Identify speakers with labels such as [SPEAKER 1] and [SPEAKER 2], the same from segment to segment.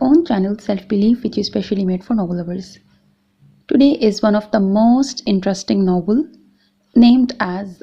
[SPEAKER 1] own channel, Self Belief, which is specially made for novel lovers. Today is one of the most interesting novel named as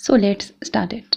[SPEAKER 1] So let's start it.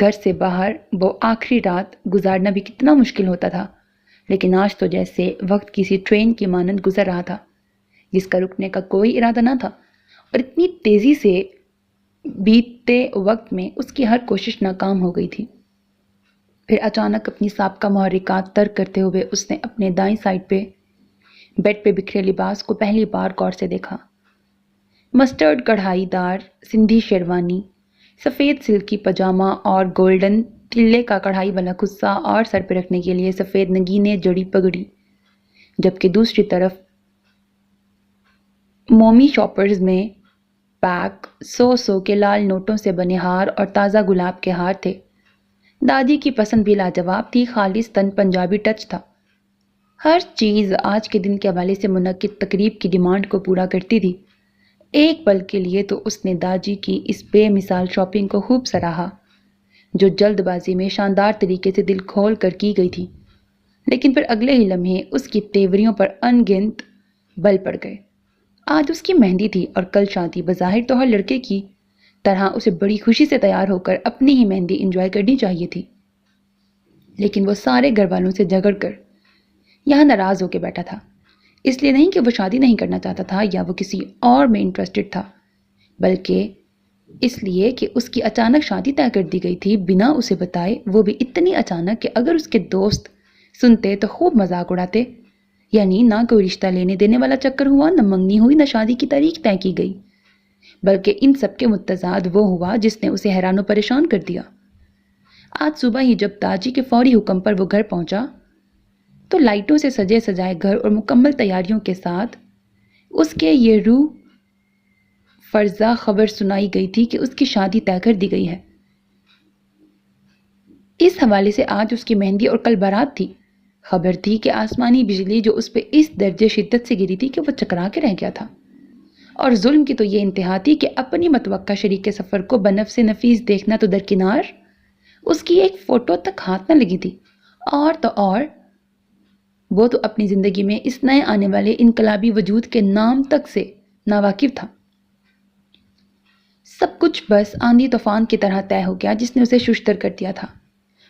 [SPEAKER 1] گھر سے باہر وہ آخری رات گزارنا بھی کتنا مشکل ہوتا تھا، لیکن آج تو جیسے وقت کسی ٹرین کی مانند گزر رہا تھا جس کا رکنے کا کوئی ارادہ نہ تھا، اور اتنی تیزی سے بیتتے وقت میں اس کی ہر کوشش ناکام ہو گئی تھی۔ پھر اچانک اپنی سابقہ محرکات ترک کرتے ہوئے اس نے اپنے دائیں سائڈ پہ بیڈ پہ بکھرے لباس کو پہلی بار غور سے دیکھا۔ مسٹرڈ کڑھائی دار سندھی شیروانی، سفید سلکی پاجامہ اور گولڈن تلے کا کڑھائی والا خصہ اور سر پہ رکھنے کے لیے سفید نگینے جڑی پگڑی، جبکہ دوسری طرف مومی شاپرز میں پیک 100 کے لال نوٹوں سے بنے ہار اور تازہ گلاب کے ہار تھے۔ دادی کی پسند بھی لاجواب تھی، خالص تن پنجابی ٹچ تھا۔ ہر چیز آج کے دن کے حوالے سے منعقد تقریب کی ڈیمانڈ کو پورا کرتی تھی۔ ایک پل کے لیے تو اس نے داجی کی اس بے مثال شاپنگ کو خوب سراہا، جو جلد بازی میں شاندار طریقے سے دل کھول کر کی گئی تھی، لیکن پھر اگلے ہی لمحے اس کی تیوریوں پر ان گنت بل پڑ گئے۔ آج اس کی مہندی تھی اور کل شادی۔ بظاہر تو ہر لڑکے کی طرح اسے بڑی خوشی سے تیار ہو کر اپنی ہی مہندی انجوائے کرنی چاہیے تھی، لیکن وہ سارے گھر والوں سے جھگڑ کر یہاں ناراض ہو کے بیٹھا تھا۔ اس لیے نہیں کہ وہ شادی نہیں کرنا چاہتا تھا یا وہ کسی اور میں انٹرسٹڈ تھا، بلکہ اس لیے کہ اس کی اچانک شادی طے کر دی گئی تھی بنا اسے بتائے، وہ بھی اتنی اچانک کہ اگر اس کے دوست سنتے تو خوب مذاق اڑاتے۔ یعنی نہ کوئی رشتہ لینے دینے والا چکر ہوا، نہ منگنی ہوئی، نہ شادی کی تاریخ طے کی گئی، بلکہ ان سب کے متضاد وہ ہوا جس نے اسے حیران و پریشان کر دیا۔ آج صبح ہی جب داجی کے فوری حکم پر وہ گھر پہنچا تو لائٹوں سے سجے سجائے گھر اور مکمل تیاریوں کے ساتھ اس کے یہ روح فرزا خبر سنائی گئی تھی کہ اس کی شادی طے کر دی گئی ہے۔ اس حوالے سے آج اس کی مہندی اور کل بارات تھی۔ خبر تھی کہ آسمانی بجلی جو اس پہ اس درجے شدت سے گری تھی کہ وہ چکرا کے رہ گیا تھا، اور ظلم کی تو یہ انتہا تھی کہ اپنی متوقع شریک سفر کو بنفس نفیس دیکھنا تو درکنار، اس کی ایک فوٹو تک ہاتھ نہ لگی تھی، اور تو اور وہ تو اپنی زندگی میں اس نئے آنے والے انقلابی وجود کے نام تک سے ناواقف تھا۔ سب کچھ بس آندھی طوفان کی طرح طے ہو گیا جس نے اسے ششدر کر دیا تھا،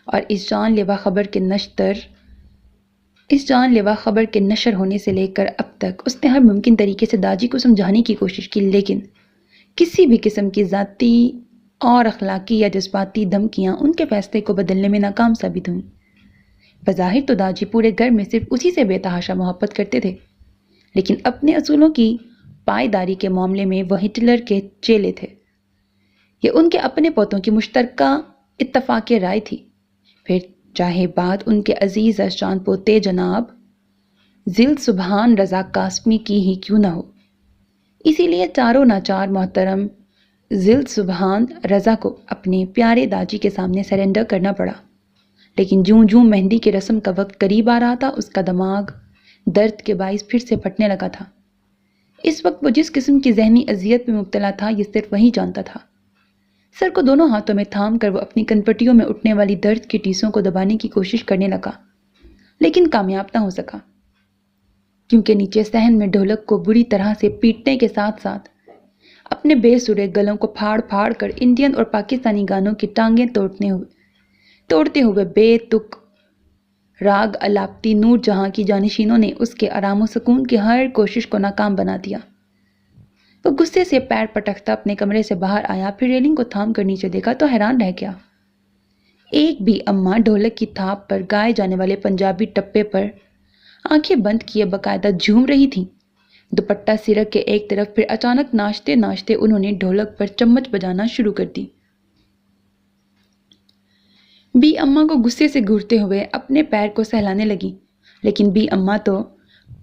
[SPEAKER 1] اور اس جان لیوا خبر کے نشر ہونے سے لے کر اب تک اس نے ہر ممکن طریقے سے داجی کو سمجھانے کی کوشش کی، لیکن کسی بھی قسم کی ذاتی اور اخلاقی یا جذباتی دھمکیاں ان کے فیصلے کو بدلنے میں ناکام ثابت ہوئیں۔ بظاہر تو داجی پورے گھر میں صرف اسی سے بے تحاشا محبت کرتے تھے، لیکن اپنے اصولوں کی پائیداری کے معاملے میں وہ ہٹلر کے چیلے تھے۔ یہ ان کے اپنے پوتوں کی مشترکہ اتفاق رائے تھی، پھر چاہے بات ان کے عزیز اشجان پوتے جناب ذل سبحان رضا قاسمی کی ہی کیوں نہ ہو۔ اسی لیے چاروں ناچار محترم ذل سبحان رضا کو اپنے پیارے داجی کے سامنے سرنڈر کرنا پڑا، لیکن جوں جوں مہندی کی رسم کا وقت قریب آ رہا تھا اس کا دماغ درد کے باعث پھر سے پھٹنے لگا تھا۔ اس وقت وہ جس قسم کی ذہنی اذیت میں مبتلا تھا یہ صرف وہی جانتا تھا۔ سر کو دونوں ہاتھوں میں تھام کر وہ اپنی کنپٹیوں میں اٹھنے والی درد کی ٹیسوں کو دبانے کی کوشش کرنے لگا، لیکن کامیاب نہ ہو سکا، کیونکہ نیچے صحن میں ڈھولک کو بری طرح سے پیٹنے کے ساتھ ساتھ اپنے بے سرے گلوں کو پھاڑ پھاڑ کر انڈین اور پاکستانی گانوں کی ٹانگیں توڑتے ہوئے بے تک راگ الاپتی نور جہاں کی جانشینوں نے اس کے آرام و سکون کی ہر کوشش کو ناکام بنا دیا۔ وہ غصے سے پیر پٹکتا اپنے کمرے سے باہر آیا، پھر ریلنگ کو تھام کر نیچے دیکھا تو حیران رہ گیا۔ ایک بھی اماں ڈھولک کی تھاپ پر گائے جانے والے پنجابی ٹپے پر آنکھیں بند کیے باقاعدہ جھوم رہی تھیں، دوپٹہ سرک کے ایک طرف۔ پھر اچانک ناچتے ناچتے انہوں نے ڈھولک پر چمچ بجانا شروع کر دی۔ بی اماں کو غصے سے گھورتے ہوئے اپنے پیر کو سہلانے لگی، لیکن بی اماں تو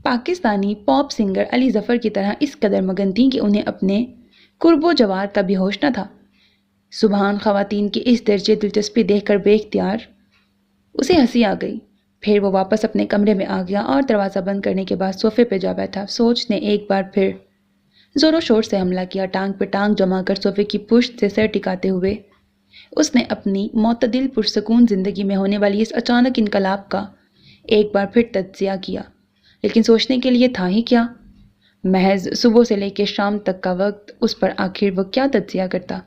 [SPEAKER 1] پاکستانی پاپ سنگر علی ظفر کی طرح اس قدر مگن تھیں کہ انہیں اپنے قرب و جوار کا بھی ہوش نہ تھا۔ سبحان خواتین کی اس درجے دلچسپی دیکھ کر بے اختیار اسے ہنسی آ گئی۔ پھر وہ واپس اپنے کمرے میں آ گیا اور دروازہ بند کرنے کے بعد صوفے پہ جا بیٹھا۔ سوچ نے ایک بار پھر زور و شور سے حملہ کیا۔ ٹانگ پہ ٹانگ جما کر صوفے کی پشت سے سر ٹکاتے ہوئے اس نے اپنی معتدل پرسکون زندگی میں ہونے والی اس اچانک انقلاب کا ایک بار پھر تجزیہ کیا، لیکن سوچنے کے لیے تھا ہی کیا؟ محض صبح سے لے کے شام تک کا وقت، اس پر آخر وہ کیا تجزیہ کرتا؟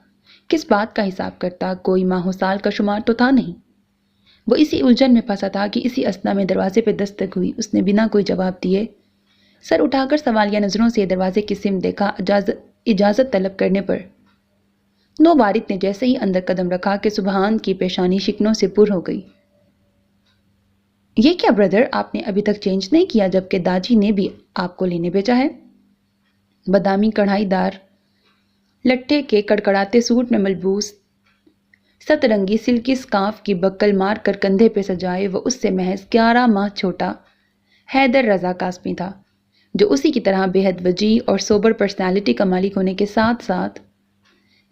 [SPEAKER 1] کس بات کا حساب کرتا؟ کوئی ماہ و سال کا شمار تو تھا نہیں۔ وہ اسی الجھن میں پھنسا تھا کہ اسی اثنا میں دروازے پہ دستک ہوئی۔ اس نے بنا کوئی جواب دیے سر اٹھا کر سوالیہ نظروں سے دروازے کی سمت دیکھا۔ اجازت طلب کرنے پر نو وارد نے جیسے ہی اندر قدم رکھا کہ سبحان کی پیشانی شکنوں سے پر ہو گئی۔ یہ کیا بردر، آپ نے ابھی تک چینج نہیں کیا جبکہ داجی نے بھی آپ کو لینے بھیجا ہے؟ بادامی کڑھائی دار لٹھے کے کڑکڑاتے سوٹ میں ملبوس سترنگی سلکی سکارف کی بکل مار کر کندھے پہ سجائے وہ اس سے محض 11 ماہ چھوٹا حیدر رضا قاسمی تھا، جو اسی کی طرح بے حد وجیح اور سوبر پرسنالٹی کا مالک ہونے کے ساتھ ساتھ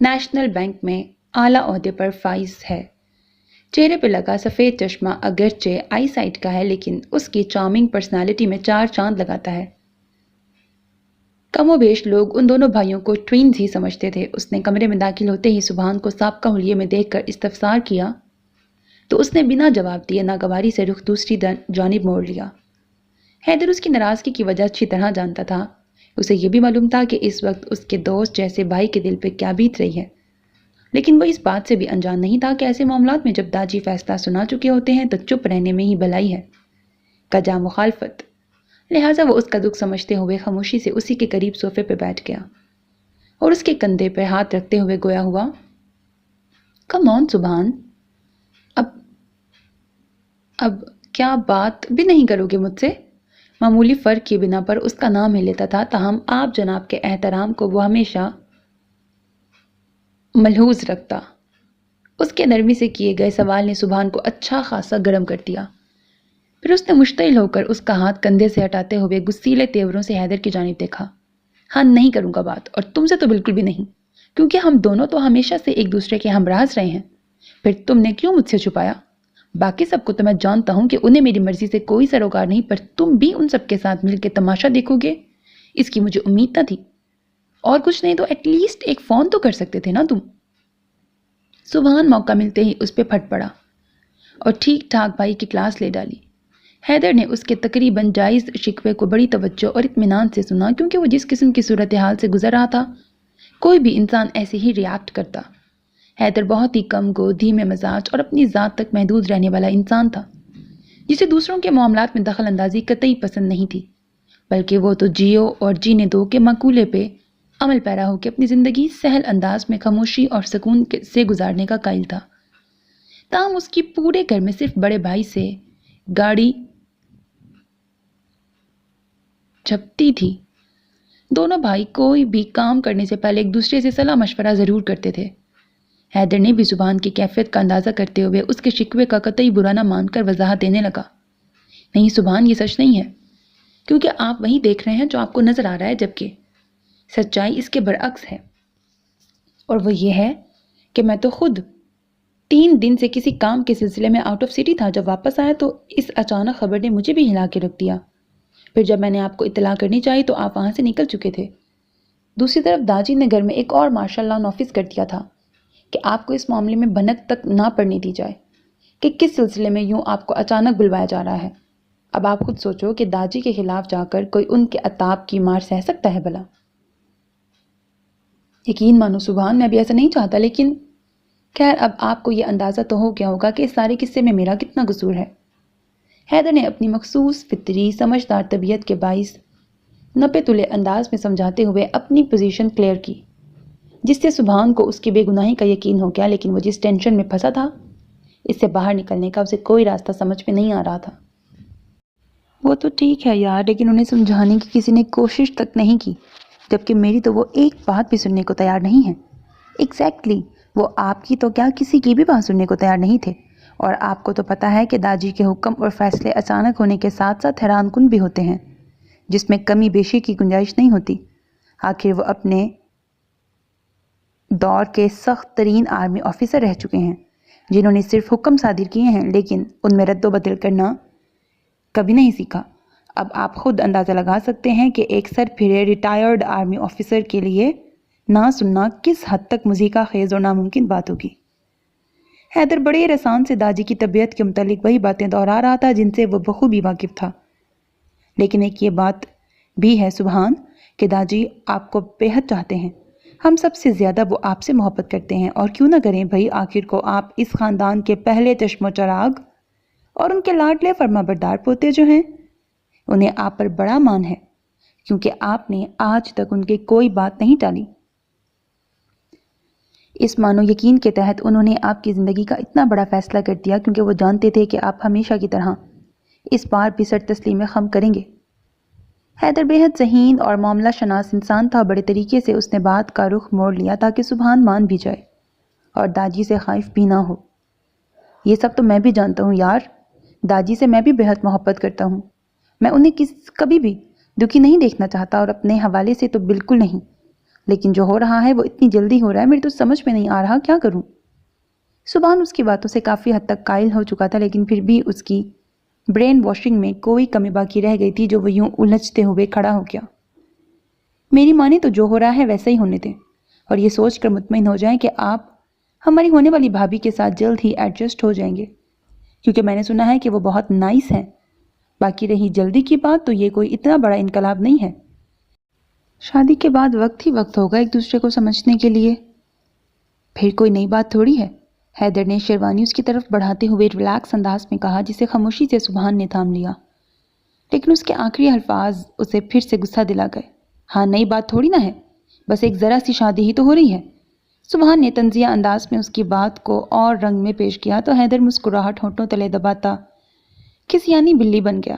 [SPEAKER 1] نیشنل بینک میں اعلیٰ عہدے پر فائز ہے۔ چہرے پہ لگا سفید چشمہ اگرچہ آئی سائٹ کا ہے لیکن اس کی چارمنگ پرسنالٹی میں 4 چاند لگاتا ہے۔ کم و بیش لوگ ان دونوں بھائیوں کو ٹوینز ہی سمجھتے تھے۔ اس نے کمرے میں داخل ہوتے ہی سبحان کو سابقہ حلیے میں دیکھ کر استفسار کیا تو اس نے بنا جواب دیے ناگواری سے رخ دوسری جانب موڑ لیا۔ حیدر اس کی ناراضگی کی وجہ اچھی طرح جانتا تھا۔ اسے یہ بھی معلوم تھا کہ اس وقت اس کے دوست جیسے بھائی کے دل پہ کیا بیت رہی ہے، لیکن وہ اس بات سے بھی انجان نہیں تھا کہ ایسے معاملات میں جب داجی فیصلہ سنا چکے ہوتے ہیں تو چپ رہنے میں ہی بھلائی ہے، کجا مخالفت۔ لہٰذا وہ اس کا دکھ سمجھتے ہوئے خاموشی سے اسی کے قریب صوفے پہ بیٹھ گیا اور اس کے کندھے پہ ہاتھ رکھتے ہوئے گویا ہوا، کم آن سبحان، اب کیا بات بھی نہیں کرو گے مجھ سے؟ معمولی فرق کی بنا پر اس کا نام ہی لیتا تھا، تاہم آپ جناب کے احترام کو وہ ہمیشہ ملحوظ رکھتا۔ اس کے نرمی سے کیے گئے سوال نے سبحان کو اچھا خاصا گرم کر دیا۔ پھر اس نے مشتعل ہو کر اس کا ہاتھ کندھے سے ہٹاتے ہوئے غصیلے تیوروں سے حیدر کی جانب دیکھا۔ ہاں نہیں کروں گا بات، اور تم سے تو بالکل بھی نہیں، کیونکہ ہم دونوں تو ہمیشہ سے ایک دوسرے کے ہمراز رہے ہیں۔ پھر تم نے کیوں مجھ سے چھپایا؟ باقی سب کو تو میں جانتا ہوں کہ انہیں میری مرضی سے کوئی سروکار نہیں، پر تم بھی ان سب کے ساتھ مل کے تماشا دیکھو گے، اس کی مجھے امید نہ تھی۔ اور کچھ نہیں تو ایٹ لیسٹ ایک فون تو کر سکتے تھے نا تم۔ سبحان موقع ملتے ہی اس پہ پھٹ پڑا اور ٹھیک ٹھاک بھائی کی کلاس لے ڈالی۔ حیدر نے اس کے تقریباً جائز شکوے کو بڑی توجہ اور اطمینان سے سنا، کیونکہ وہ جس قسم کی صورتحال سے گزر رہا تھا کوئی بھی انسان ایسے ہی ریاکٹ کرتا۔ حیدر بہت ہی کم گو، دھیمے مزاج اور اپنی ذات تک محدود رہنے والا انسان تھا، جسے دوسروں کے معاملات میں دخل اندازی قطعی پسند نہیں تھی، بلکہ وہ تو جیو اور جینے دو کے مقولے پہ عمل پیرا ہو کے اپنی زندگی سہل انداز میں خاموشی اور سکون سے گزارنے کا قائل تھا۔ تاہم اس کی پورے گھر میں صرف بڑے بھائی سے گاڑی جھپتی تھی۔ دونوں بھائی کوئی بھی کام کرنے سے پہلے ایک دوسرے سے صلاح مشورہ ضرور کرتے تھے۔ حیدر نے بھی سبحان کی کیفیت کا اندازہ کرتے ہوئے اس کے شکوے کا قطعی برا نہ مان کر وضاحت دینے لگا۔ نہیں سبحان، یہ سچ نہیں ہے، کیونکہ آپ وہی دیکھ رہے ہیں جو آپ کو نظر آ رہا ہے، جبکہ سچائی اس کے برعکس ہے، اور وہ یہ ہے کہ میں تو خود 3 دن سے کسی کام کے سلسلے میں آؤٹ آف سٹی تھا۔ جب واپس آیا تو اس اچانک خبر نے مجھے بھی ہلا کے رکھ دیا۔ پھر جب میں نے آپ کو اطلاع کرنی چاہی تو آپ وہاں سے نکل چکے تھے۔ دوسری طرف داجی نے گھر میں ایک اور مارشل لاء نافذ کر دیا تھا کہ آپ کو اس معاملے میں بھنک تک نہ پڑنے دی جائے کہ کس سلسلے میں یوں آپ کو اچانک بلوایا جا رہا ہے۔ اب آپ خود سوچو کہ داجی کے خلاف جا کر کوئی ان کے عتاب کی مار سہ سکتا ہے بھلا؟ یقین مانو سبحان، میں بھی ایسا نہیں چاہتا، لیکن خیر اب آپ کو یہ اندازہ تو ہو گیا ہوگا کہ اس سارے قصے میں میرا کتنا قصور ہے۔ حیدر نے اپنی مخصوص فطری سمجھدار طبیعت کے باعث نپے تلے انداز میں سمجھاتے ہوئے اپنی پوزیشن کلیئر کی، جس سے سبحان کو اس کی بے گناہی کا یقین ہو گیا، لیکن وہ جس ٹینشن میں پھنسا تھا اس سے باہر نکلنے کا اسے کوئی راستہ سمجھ میں نہیں آ رہا تھا۔ وہ تو ٹھیک ہے یار، لیکن انہیں سمجھانے کی کسی نے کوشش تک نہیں کی، جبکہ میری تو وہ ایک بات بھی سننے کو تیار نہیں ہے۔ ایگزیکٹلی، وہ آپ کی تو کیا کسی کی بھی بات سننے کو تیار نہیں تھے، اور آپ کو تو پتہ ہے کہ داجی کے حکم اور فیصلے اچانک ہونے کے ساتھ ساتھ حیران کن بھی ہوتے ہیں، جس میں کمی بیشی کی گنجائش نہیں ہوتی۔ آخر وہ اپنے دور کے سخت ترین آرمی آفیسر رہ چکے ہیں، جنہوں نے صرف حکم صادر کیے ہیں لیکن ان میں رد و بدل کرنا کبھی نہیں سیکھا۔ اب آپ خود اندازہ لگا سکتے ہیں کہ ایک سر پھرے ریٹائرڈ آرمی آفیسر کے لیے نہ سننا کس حد تک مضحکہ خیز اور ناممکن بات ہوگی۔ حیدر بڑے رسان سے داجی کی طبیعت کے متعلق وہی باتیں دہرا رہا تھا جن سے وہ بخوبی واقف تھا، لیکن ایک یہ بات بھی ہے سبحان کہ داجی آپ کو بے حد چاہتے ہیں۔ ہم سب سے زیادہ وہ آپ سے محبت کرتے ہیں، اور کیوں نہ کریں بھائی، آخر کو آپ اس خاندان کے پہلے چشم و چراغ اور ان کے لاڈلے فرما بردار پوتے جو ہیں، انہیں آپ پر بڑا مان ہے کیونکہ آپ نے آج تک ان کی کوئی بات نہیں ٹالی۔ اس مانو یقین کے تحت انہوں نے آپ کی زندگی کا اتنا بڑا فیصلہ کر دیا کیونکہ وہ جانتے تھے کہ آپ ہمیشہ کی طرح اس بار بھی سر تسلیم خم کریں گے۔ حیدر بے حد ذہین اور معاملہ شناس انسان تھا، بڑے طریقے سے اس نے بات کا رخ موڑ لیا تاکہ سبحان مان بھی جائے اور داجی سے خائف بھی نہ ہو۔ یہ سب تو میں بھی جانتا ہوں یار، داجی سے میں بھی بے حد محبت کرتا ہوں، میں انہیں کبھی بھی دکھی نہیں دیکھنا چاہتا اور اپنے حوالے سے تو بالکل نہیں، لیکن جو ہو رہا ہے وہ اتنی جلدی ہو رہا ہے، میرے تو سمجھ میں نہیں آ رہا کیا کروں۔ سبحان اس کی باتوں سے کافی حد تک قائل ہو چکا تھا، لیکن پھر بھی اس کی برین واشنگ میں کوئی کمی باقی رہ گئی تھی جو وہ یوں الجھتے ہوئے کھڑا ہو گیا۔ میری ماں نے تو جو ہو رہا ہے ویسا ہی ہونے دیں، اور یہ سوچ کر مطمئن ہو جائیں کہ آپ ہماری ہونے والی بھابھی کے ساتھ جلد ہی ایڈجسٹ ہو جائیں گے، کیونکہ میں نے سنا ہے کہ وہ بہت نائس ہیں۔ باقی رہی جلدی کی بات، تو یہ کوئی اتنا بڑا انقلاب نہیں ہے، شادی کے بعد وقت ہی وقت ہوگا ایک دوسرے کو سمجھنے کے لیے، پھر کوئی نئی بات تھوڑی ہے۔ حیدر نے شیروانی اس کی طرف بڑھاتے ہوئے ریلیکس انداز میں کہا، جسے خاموشی سے سبحان نے تھام لیا، لیکن اس کے آخری الفاظ اسے پھر سے غصہ دلا گئے۔ ہاں نئی بات تھوڑی نہ ہے، بس ایک ذرا سی شادی ہی تو ہو رہی ہے۔ سبحان نے طنزیہ انداز میں اس کی بات کو اور رنگ میں پیش کیا تو حیدر مسکراہٹ ہونٹوں تلے دباتا کسیانی بلی بن گیا۔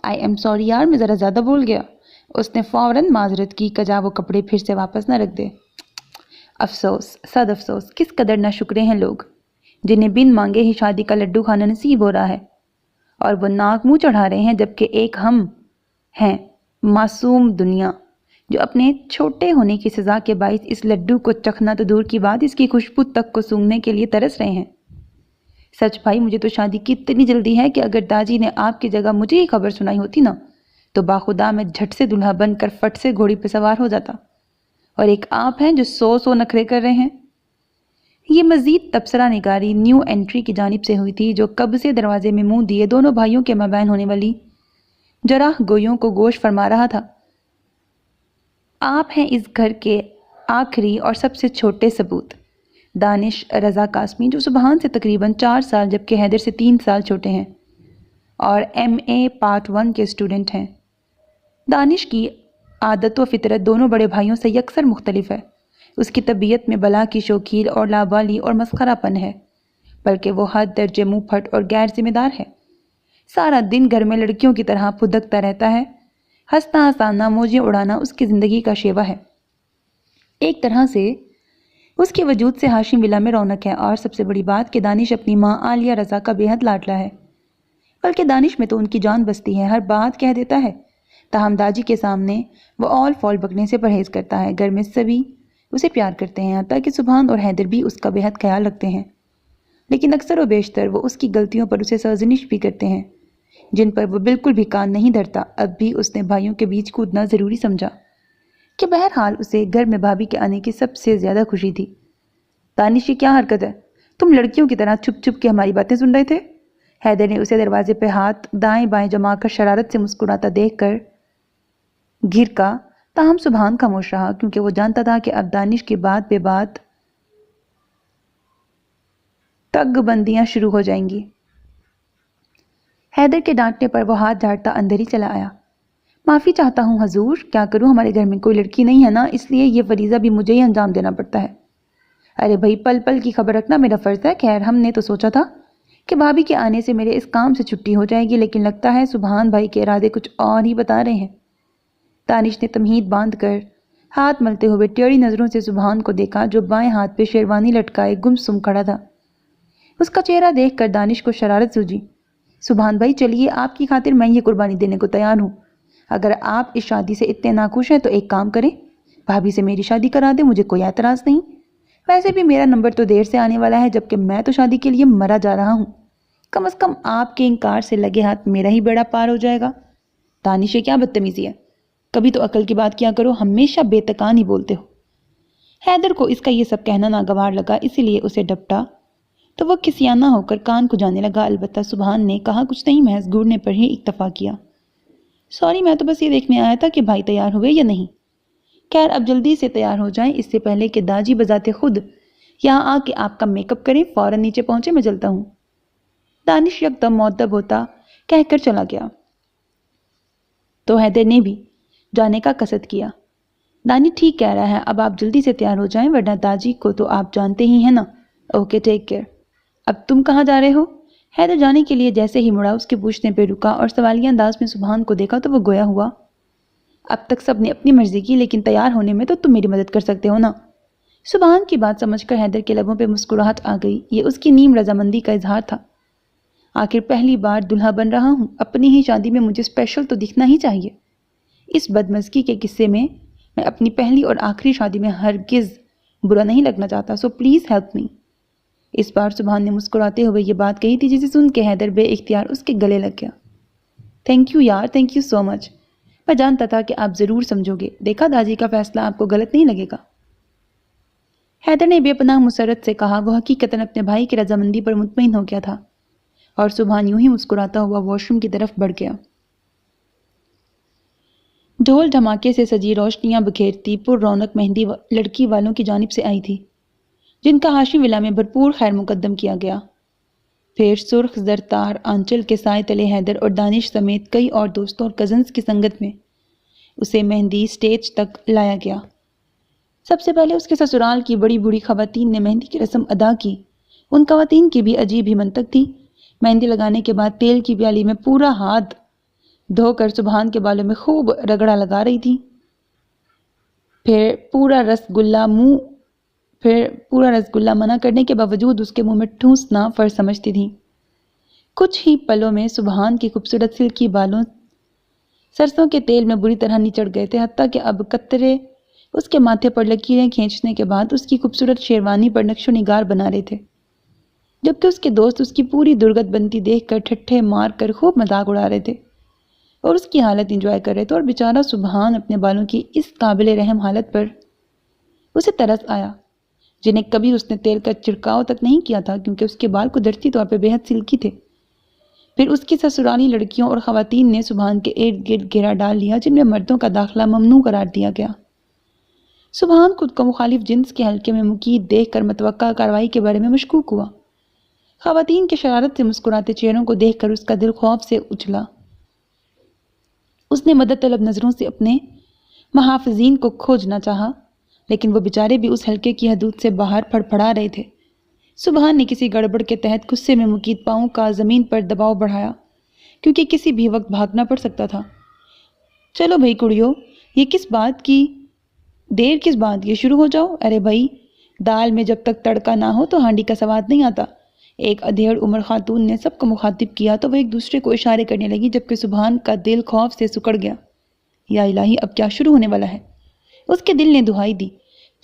[SPEAKER 1] آئی ایم سوری یار، میں ذرا زیادہ بول گیا۔ اس نے فوراً معذرت کی، کجا وہ کپڑے پھر سے واپس نہ رکھ دے۔ افسوس، صد افسوس، کس قدر ناشکرے ہیں لوگ جنہیں بن مانگے ہی شادی کا لڈو کھانا نصیب ہو رہا ہے، اور وہ ناک منہ چڑھا رہے ہیں، جبکہ ایک ہم ہیں معصوم دنیا جو اپنے چھوٹے ہونے کی سزا کے باعث اس لڈو کو چکھنا تو دور کی بات، اس کی خوشبو تک کو سونگھنے کے لیے ترس رہے ہیں۔ سچ بھائی، مجھے تو شادی کی اتنی جلدی ہے کہ اگر داجی نے آپ کی جگہ مجھے ہی خبر سنائی ہوتی نا، تو باخدا میں جھٹ سے دلہا بن کر فٹ سے گھوڑی پہ سوار ہو جاتا، اور ایک آپ ہیں جو سو نخرے کر رہے ہیں۔ یہ مزید تبصرہ نگاری نیو انٹری کی جانب سے ہوئی تھی، جو کب سے دروازے میں منہ دیے دونوں بھائیوں کے مابین ہونے والی جراح گوئیوں کو گوش فرما رہا تھا۔ آپ ہیں اس گھر کے آخری اور سب سے چھوٹے ثبوت، دانش رضا قاسمی، جو سبحان سے تقریباً 4 سال جبکہ حیدر سے 3 سال چھوٹے ہیں اور MA پارٹ 1 کے اسٹوڈنٹ ہیں۔ دانش کی عادت و فطرت دونوں بڑے بھائیوں سے یکسر مختلف ہے۔ اس کی طبیعت میں بلا کی شوخیل اور لابالی اور مسخرہ پن ہے، بلکہ وہ حد درجے منہ پھٹ اور غیر ذمہ دار ہے۔ سارا دن گھر میں لڑکیوں کی طرح پھدکتا رہتا ہے، ہنسنا ہنسانا موجیں اڑانا اس کی زندگی کا شیوا ہے۔ ایک طرح سے اس کے وجود سے ہاشم ولا میں رونق ہے، اور سب سے بڑی بات کہ دانش اپنی ماں عالیہ رضا کا بے حد لاڈلا ہے، بلکہ دانش میں تو ان کی جان بستی ہے، ہر بات کہہ دیتا ہے۔ تاہم داجی کے سامنے وہ آل فال بکنے سے پرہیز کرتا ہے۔ گھر میں سبھی اسے پیار کرتے ہیں، حتیٰ کہ سبحان اور حیدر بھی اس کا بے حد خیال رکھتے ہیں، لیکن اکثر و بیشتر وہ اس کی غلطیوں پر اسے سرزنش بھی کرتے ہیں، جن پر وہ بالکل بھی کان نہیں دھرتا۔ اب بھی اس نے بھائیوں کے بیچ کودنا ضروری سمجھا کہ بہرحال اسے گھر میں بھابھی کے آنے کی سب سے زیادہ خوشی تھی۔ دانش، یہ کیا حرکت ہے؟ تم لڑکیوں کی طرح چھپ چھپ کے ہماری باتیں سن رہے تھے؟ حیدر نے اسے دروازے پہ ہاتھ دائیں بائیں جما کر شرارت سے مسکراتا دیکھ کر گھر کا، تاہم سبحان خاموش رہا، کیونکہ وہ جانتا تھا کہ اب دانش کی بات بے بات تگ بندیاں شروع ہو جائیں گی۔ حیدر کے ڈانٹنے پر وہ ہاتھ جھاڑتا اندر ہی چلا آیا۔ معافی چاہتا ہوں حضور، کیا کروں، ہمارے گھر میں کوئی لڑکی نہیں ہے نا، اس لیے یہ فریضہ بھی مجھے ہی انجام دینا پڑتا ہے۔ ارے بھائی، پل پل کی خبر رکھنا میرا فرض ہے۔ خیر، ہم نے تو سوچا تھا کہ بھابھی کے آنے سے میرے اس کام سے چھٹی ہو جائے گی، لیکن لگتا ہے سبحان بھائی کے ارادے کچھ اور ہی بتا رہے ہیں۔ دانش نے تمہید باندھ کر ہاتھ ملتے ہوئے ٹیڑھی نظروں سے سبحان کو دیکھا، جو بائیں ہاتھ پہ شیروانی لٹکائے گمسم کھڑا تھا۔ اس کا چہرہ دیکھ کر دانش کو شرارت سوجی۔ سبحان بھائی، چلیے، آپ کی خاطر میں یہ قربانی دینے کو تیار ہوں۔ اگر آپ اس شادی سے اتنے ناخوش ہیں تو ایک کام کریں، بھابھی سے میری شادی کرا دیں، مجھے کوئی اعتراض نہیں۔ ویسے بھی میرا نمبر تو دیر سے آنے والا ہے، جبکہ میں تو شادی کے لیے مرا جا رہا ہوں۔ کم از کم آپ کے انکار سے لگے ہاتھ میرا ہی بیڑا پار ہو جائے گا۔ دانش، یہ کیا بدتمیزی ہے؟ کبھی تو عقل کی بات کیا کرو، ہمیشہ بے تکان ہی بولتے ہو۔ حیدر کو اس کا یہ سب کہنا ناگوار لگا، اسی لیے اسے ڈپٹا تو وہ کسیانہ ہو کر کان کو جانے لگا۔ البتہ سبحان نے کہا کچھ نہیں، محض گھورنے پر ہی اکتفا کیا۔ سوری، میں تو بس یہ دیکھنے آیا تھا کہ بھائی تیار ہوئے یا نہیں۔ خیر اب جلدی سے تیار ہو جائیں اس سے پہلے کہ داجی بذات خود یہاں آ کے آپ کا میک اپ کریں، فوراً نیچے پہنچے، میں چلتا ہوں۔ دانش یکدم مؤدب ہوتا کہہ کر چلا گیا تو حیدر نے بھی جانے کا قصد کیا۔ دانش ٹھیک کہہ رہا ہے، اب آپ جلدی سے تیار ہو جائیں ورنہ داجی کو تو آپ جانتے ہی ہیں نا۔ Okay take care. اب تم کہاں جا رہے ہو؟ حیدر جانے کے لیے جیسے ہی مڑا اس کے پوچھنے پہ رکا اور سوالیہ انداز میں سبحان کو دیکھا تو وہ گویا ہوا، اب تک سب نے اپنی مرضی کی لیکن تیار ہونے میں تو تم میری مدد کر سکتے ہو نا۔ سبحان کی بات سمجھ کر حیدر کے لبوں پہ مسکراہٹ آ گئی، یہ اس کی نیم رضامندی کا اظہار تھا۔ آخر پہلی بار دلہا بن رہا ہوں، اپنی ہی شادی میں مجھے اسپیشل تو دکھنا ہی چاہیے۔ اس بدمزگی کے قصے میں اپنی پہلی اور آخری شادی میں ہرگز برا نہیں لگنا چاہتا، سو پلیز ہیلپ می۔ اس بار سبحان نے مسکراتے ہوئے یہ بات کہی تھی جسے سن کے حیدر بے اختیار اس کے گلے لگ گیا۔ تھینک یو یار، تھینک یو سو مچ، میں جانتا تھا کہ آپ ضرور سمجھو گے، دیکھا داجی کا فیصلہ آپ کو غلط نہیں لگے گا۔ حیدر نے بے پناہ مسرت سے کہا، وہ حقیقتاً اپنے بھائی کی رضامندی پر مطمئن ہو گیا تھا، اور سبحان یوں ہی مسکراتا ہوا واش روم کی طرف بڑھ گیا۔ ڈھول دھماکے سے سجی روشنیاں بکھیرتی پر رونق مہندی لڑکی والوں کی جانب سے آئی تھی، جن کا ہاشمی ولا میں بھرپور خیر مقدم کیا گیا۔ پھر سرخ زرتار آنچل کے سائے تلے حیدر اور دانش سمیت کئی اور دوستوں اور کزنز کی سنگت میں اسے مہندی سٹیج تک لایا گیا۔ سب سے پہلے اس کے سسرال کی بڑی بوڑھی خواتین نے مہندی کی رسم ادا کی۔ ان خواتین کی بھی عجیب ہی منطق تھی۔ مہندی لگانے کے بعد تیل کی پیالی میں پورا ہاتھ دھو کر سبحان کے بالوں میں خوب رگڑا لگا رہی تھی، پھر پورا رسگلہ منع کرنے کے باوجود اس کے منہ میں ٹھونسنا فرض سمجھتی تھی۔ کچھ ہی پلوں میں سبحان کی خوبصورت سلکی بالوں سرسوں کے تیل میں بری طرح نچڑ گئے تھے، حتیٰ کہ اب قطرے اس کے ماتھے پر لکیریں کھینچنے کے بعد اس کی خوبصورت شیروانی پر نقش و نگار بنا رہے تھے، جبکہ اس کے دوست اس کی پوری درگت بنتی دیکھ کر ٹھٹھے مار کر خوب مذاق اڑا رہے تھے اور اس کی حالت انجوائے کر رہے تھے۔ اور بیچارہ سبحان اپنے بالوں کی اس قابل رحم حالت پر اسے ترس آیا، جنہیں کبھی اس نے تیل کا چھڑکاؤ تک نہیں کیا تھا، کیونکہ اس کے بال قدرتی طور پہ بے حد سلکی تھے۔ پھر اس کی سسرالی لڑکیوں اور خواتین نے سبحان کے ارد گرد گھیرا ڈال لیا، جن میں مردوں کا داخلہ ممنوع قرار دیا گیا۔ سبحان خود کو مخالف جنس کے حلقے میں مقید دیکھ کر متوقع کارروائی کے بارے میں مشکوک ہوا۔ خواتین کے شرارت سے مسکراتے چہروں کو دیکھ کر اس کا دل خوف سے اچھلا۔ اس نے مدد طلب نظروں سے اپنے محافظین کو کھوجنا چاہا، لیکن وہ بیچارے بھی اس حلقے کی حدود سے باہر پھڑپھڑا رہے تھے۔ سبحان نے کسی گڑبڑ کے تحت غصے میں مقید پاؤں کا زمین پر دباؤ بڑھایا، کیونکہ کسی بھی وقت بھاگنا پڑ سکتا تھا۔ چلو بھائی کڑیو، یہ کس بات کی دیر، کس بات کی، شروع ہو جاؤ۔ ارے بھائی، دال میں جب تک تڑکا نہ ہو تو ہانڈی کا سواد نہیں آتا۔ ایک ادھیڑ عمر خاتون نے سب کو مخاطب کیا تو وہ ایک دوسرے کو اشارے کرنے لگی، جبکہ سبحان کا دل خوف سے سکڑ گیا۔ یا الہی، اب کیا شروع ہونے والا ہے؟ اس کے دل نے دہائی دی۔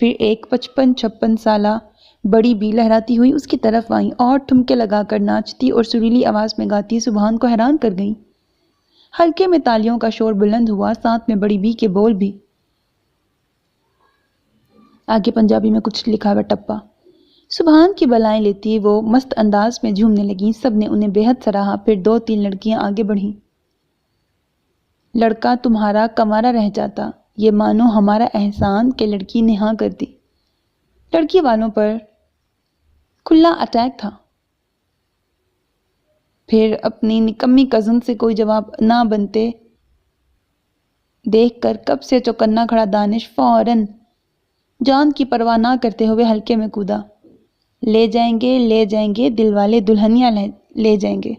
[SPEAKER 1] پھر ایک 55-56 سالہ بڑی بھی لہراتی ہوئی اس کی طرف آئیں اور ٹھمکے لگا کر ناچتی اور سریلی آواز میں گاتی سبحان کو حیران کر گئیں۔ حلقے میں تالیوں کا شور بلند ہوا، ساتھ میں بڑی بی کے بول بھی۔ آگے پنجابی میں کچھ لکھا ہوا ٹپا۔ سبحان کی بلائیں لیتی وہ مست انداز میں جھومنے لگیں، سب نے انہیں بے حد سراہا۔ پھر 2-3 لڑکیاں آگے بڑھیں۔ لڑکا تمہارا کنوارا رہ جاتا، یہ مانو ہمارا احسان کہ لڑکی نے ہاں کر دی۔ لڑکی والوں پر کھلا اٹیک تھا۔ پھر اپنی نکمی کزن سے کوئی جواب نہ بنتے دیکھ کر کب سے چوکنا کھڑا دانش فوراً جان کی پرواہ نہ کرتے ہوئے حلقے میں کودا۔ لے جائیں گے دل والے دلہنیاں لے جائیں گے،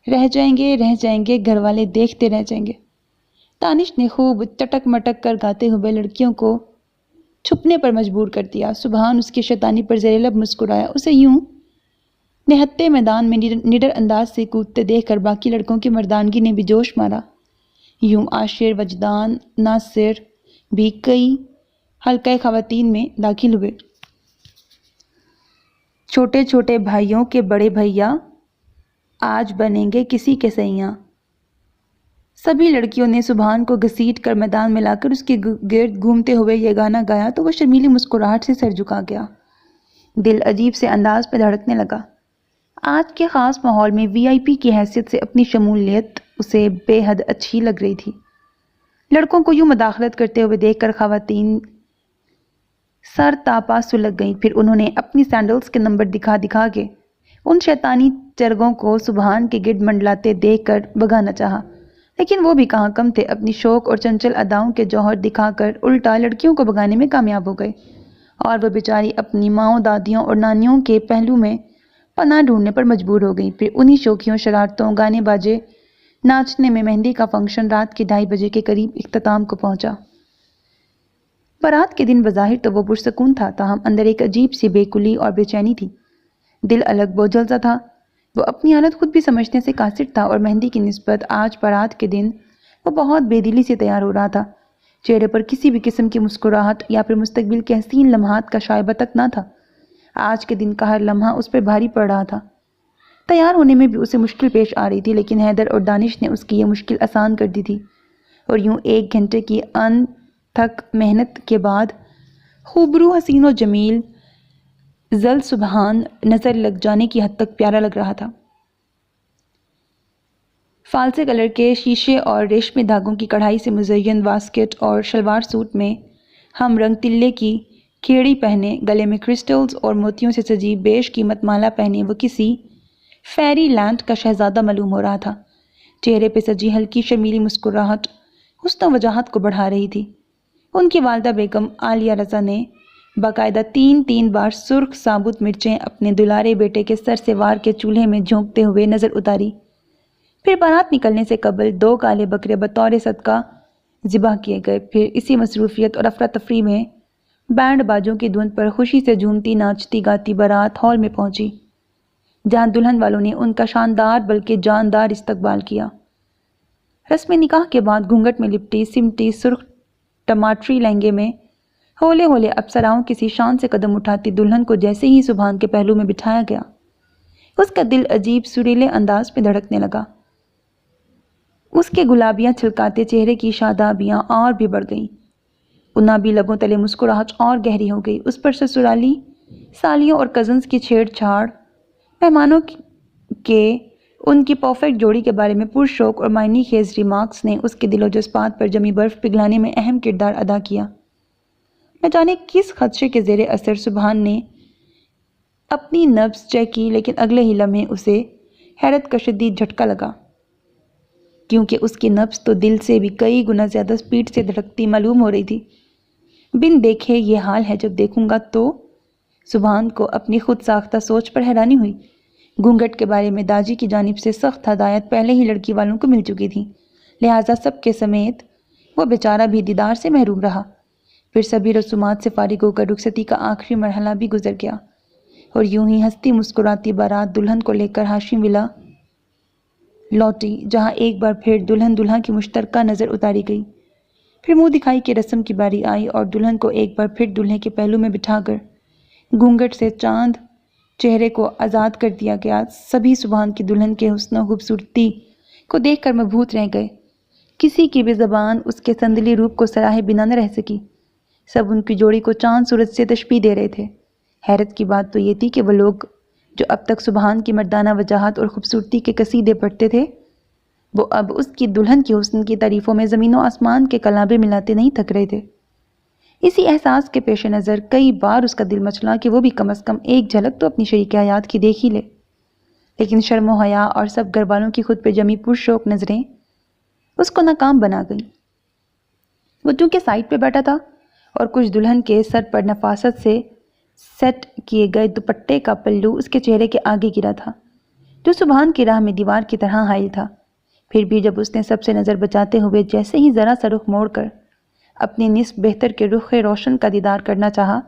[SPEAKER 1] رہ جائیں گے گھر والے دیکھتے رہ جائیں گے۔ دانش نے خوب چٹک مٹک کر گاتے ہوئے لڑکیوں کو چھپنے پر مجبور کر دیا۔ سبحان اس کی شیطانی پر زیر لب مسکرایا۔ اسے یوں نہتے میدان میں نڈر انداز سے کودتے دیکھ کر باقی لڑکوں کی مردانگی نے بھی جوش مارا۔ یوں عاشر، وجدان، ناصر بھی کئی حلقہ خواتین میں داخل ہوئے۔ چھوٹے چھوٹے بھائیوں کے بڑے بھیا آج بنیں گے کسی کے سیاں۔ سبھی لڑکیوں نے سبحان کو گھسیٹ کر میدان میں لا کر اس کے گرد گھومتے ہوئے یہ گانا گایا تو وہ شرمیلی مسکراہٹ سے سر جھکا گیا۔ دل عجیب سے انداز پہ دھڑکنے لگا۔ آج کے خاص ماحول میں VIP کی حیثیت سے اپنی شمولیت اسے بے حد اچھی لگ رہی تھی۔ لڑکوں کو یوں مداخلت کرتے ہوئے دیکھ کر خواتین سر تاپا سلگ گئیں۔ پھر انہوں نے اپنی سینڈلز کے نمبر دکھا دکھا کے ان شیطانی چرگوں کو سبحان کے گرد منڈلاتے دیکھ کر بگانا چاہا، لیکن وہ بھی کہاں کم تھے۔ اپنی شوق اور چنچل اداؤں کے جوہر دکھا کر الٹا لڑکیوں کو بگانے میں کامیاب ہو گئے، اور وہ بیچاری اپنی ماؤں، دادیوں اور نانیوں کے پہلو میں پناہ ڈھونڈنے پر مجبور ہو گئی۔ پھر انہی شوخیوں، شرارتوں، گانے باجے، ناچنے میں مہندی کا فنکشن رات کے 2:30 بجے کے قریب اختتام کو پہنچا۔ بارات کے دن بظاہر تو وہ پرسکون تھا، تاہم اندر ایک عجیب سی بے کلی اور بے چینی تھی۔ دل الگ بوجھل سا تھا۔ وہ اپنی حالت خود بھی سمجھنے سے قاصر تھا، اور مہندی کی نسبت آج بارات کے دن وہ بہت بے دلی سے تیار ہو رہا تھا۔ چہرے پر کسی بھی قسم کی مسکراہٹ یا پھر مستقبل کے حسین لمحات کا شائبہ تک نہ تھا۔ آج کے دن کا ہر لمحہ اس پر بھاری پڑ رہا تھا۔ تیار ہونے میں بھی اسے مشکل پیش آ رہی تھی، لیکن حیدر اور دانش نے اس کی یہ مشکل آسان کر دی تھی، اور یوں 1 گھنٹے کی انتھک محنت کے بعد خوبرو، حسین و جمیل ذل سبحان نظر لگ جانے کی حد تک پیارا لگ رہا تھا۔ فالسے کلر کے شیشے اور ریشمی دھاگوں کی کڑھائی سے مزین واسکٹ اور شلوار سوٹ میں ہم رنگ تلے کی کھیڑی پہنے، گلے میں کرسٹلز اور موتیوں سے سجی بیش قیمت مالا پہنے وہ کسی فیری لینڈ کا شہزادہ معلوم ہو رہا تھا۔ چہرے پہ سجی ہلکی شرمیلی مسکراہٹ حسن و وجاہت کو بڑھا رہی تھی۔ ان کی والدہ بیگم عالیہ رضا نے باقاعدہ 3 بار سرخ ثابت مرچیں اپنے دلارے بیٹے کے سر سے وار کے چولہے میں جھونکتے ہوئے نظر اتاری۔ پھر بارات نکلنے سے قبل 2 کالے بکرے بطور صدقہ ذبح کیے گئے۔ پھر اسی مصروفیت اور افراتفری میں بینڈ باجوں کی دھن پر خوشی سے جھومتی ناچتی گاتی بارات ہال میں پہنچی، جہاں دلہن والوں نے ان کا شاندار بلکہ جاندار استقبال کیا۔ رسم نکاح کے بعد گھونگھٹ میں لپٹی سمٹی سرخ ٹماٹری لہنگے میں ہولے ہولے اپسراؤں کسی شان سے قدم اٹھاتی دلہن کو جیسے ہی سبحان کے پہلو میں بٹھایا گیا، اس کا دل عجیب سریلے انداز میں دھڑکنے لگا۔ اس کے گلابیاں چھلکاتے چہرے کی شادابیاں اور بھی بڑھ گئیں، انابی لبوں تلے مسکراہٹ اور گہری ہو گئی۔ اس پر سسرالی سالیوں اور کزنز کی چھیڑ چھاڑ، مہمانوں کے ان کی پرفیکٹ جوڑی کے بارے میں پرشوق اور معنی خیز ریمارکس نے اس کے دل و جذبات پر جمی برف پگھلانے میں اہم کردار ادا کیا۔ نہ جانے کس خدشے کے زیر اثر سبحان نے اپنی نبض چیک کی، لیکن اگلے ہی لمحے اسے حیرت کا شدید جھٹکا لگا، کیونکہ اس کی نبض تو دل سے بھی کئی گنا زیادہ سپیڈ سے دھڑکتی معلوم ہو رہی تھی۔ بن دیکھے یہ حال ہے، جب دیکھوں گا تو سبحان کو اپنی خود ساختہ سوچ پر حیرانی ہوئی۔ گھونگھٹ کے بارے میں داجی کی جانب سے سخت ہدایت پہلے ہی لڑکی والوں کو مل چکی تھی، لہٰذا سب کے سمیت وہ بیچارہ بھی دیدار سے محروم رہا۔ پھر سبھی رسومات سے فارغ ہو کر رخصتی کا آخری مرحلہ بھی گزر گیا، اور یوں ہی ہنستی مسکراتی بارات دلہن کو لے کر ہاشم ولا لوٹی، جہاں ایک بار پھر دلہن دلہا کی مشترکہ نظر اتاری گئی۔ پھر منہ دکھائی کی رسم کی باری آئی، اور دلہن کو ایک بار پھر دلہے کے پہلو میں بٹھا کر گھونگھٹ سے چاند چہرے کو آزاد کر دیا گیا۔ سبھی سبحان کی دلہن کے حسن و خوبصورتی کو دیکھ کر مبہوت رہ گئے، کسی کی بھی زبان اس کے سندلی روپ کو سراہے بنا نہ رہ سکی۔ سب ان کی جوڑی کو چاند سورج سے تشبیہ دے رہے تھے۔ حیرت کی بات تو یہ تھی کہ وہ لوگ جو اب تک سبحان کی مردانہ وجاہت اور خوبصورتی کے قصیدے پڑھتے تھے، وہ اب اس کی دلہن کی حسن کی تعریفوں میں زمین و آسمان کے کلابے ملاتے نہیں تھک رہے تھے۔ اسی احساس کے پیش نظر کئی بار اس کا دل مچلا کہ وہ بھی کم از کم ایک جھلک تو اپنی شریک حیات کی دیکھ ہی لے، لیکن شرم و حیا اور سب گھر والوں کی خود پہ جمی پرشوق نظریں اس کو ناکام بنا گئیں۔ وہ چونکہ سائڈ پہ بیٹھا تھا، اور کچھ دلہن کے سر پر نفاست سے سیٹ کیے گئے دوپٹے کا پلو اس کے چہرے کے آگے گرا تھا، جو سبحان کی راہ میں دیوار کی طرح حائل تھا۔ پھر بھی جب اس نے سب سے نظر بچاتے ہوئے جیسے ہی ذرا سا رخ موڑ کر اپنی نصف بہتر کے رخ روشن کا دیدار کرنا چاہا،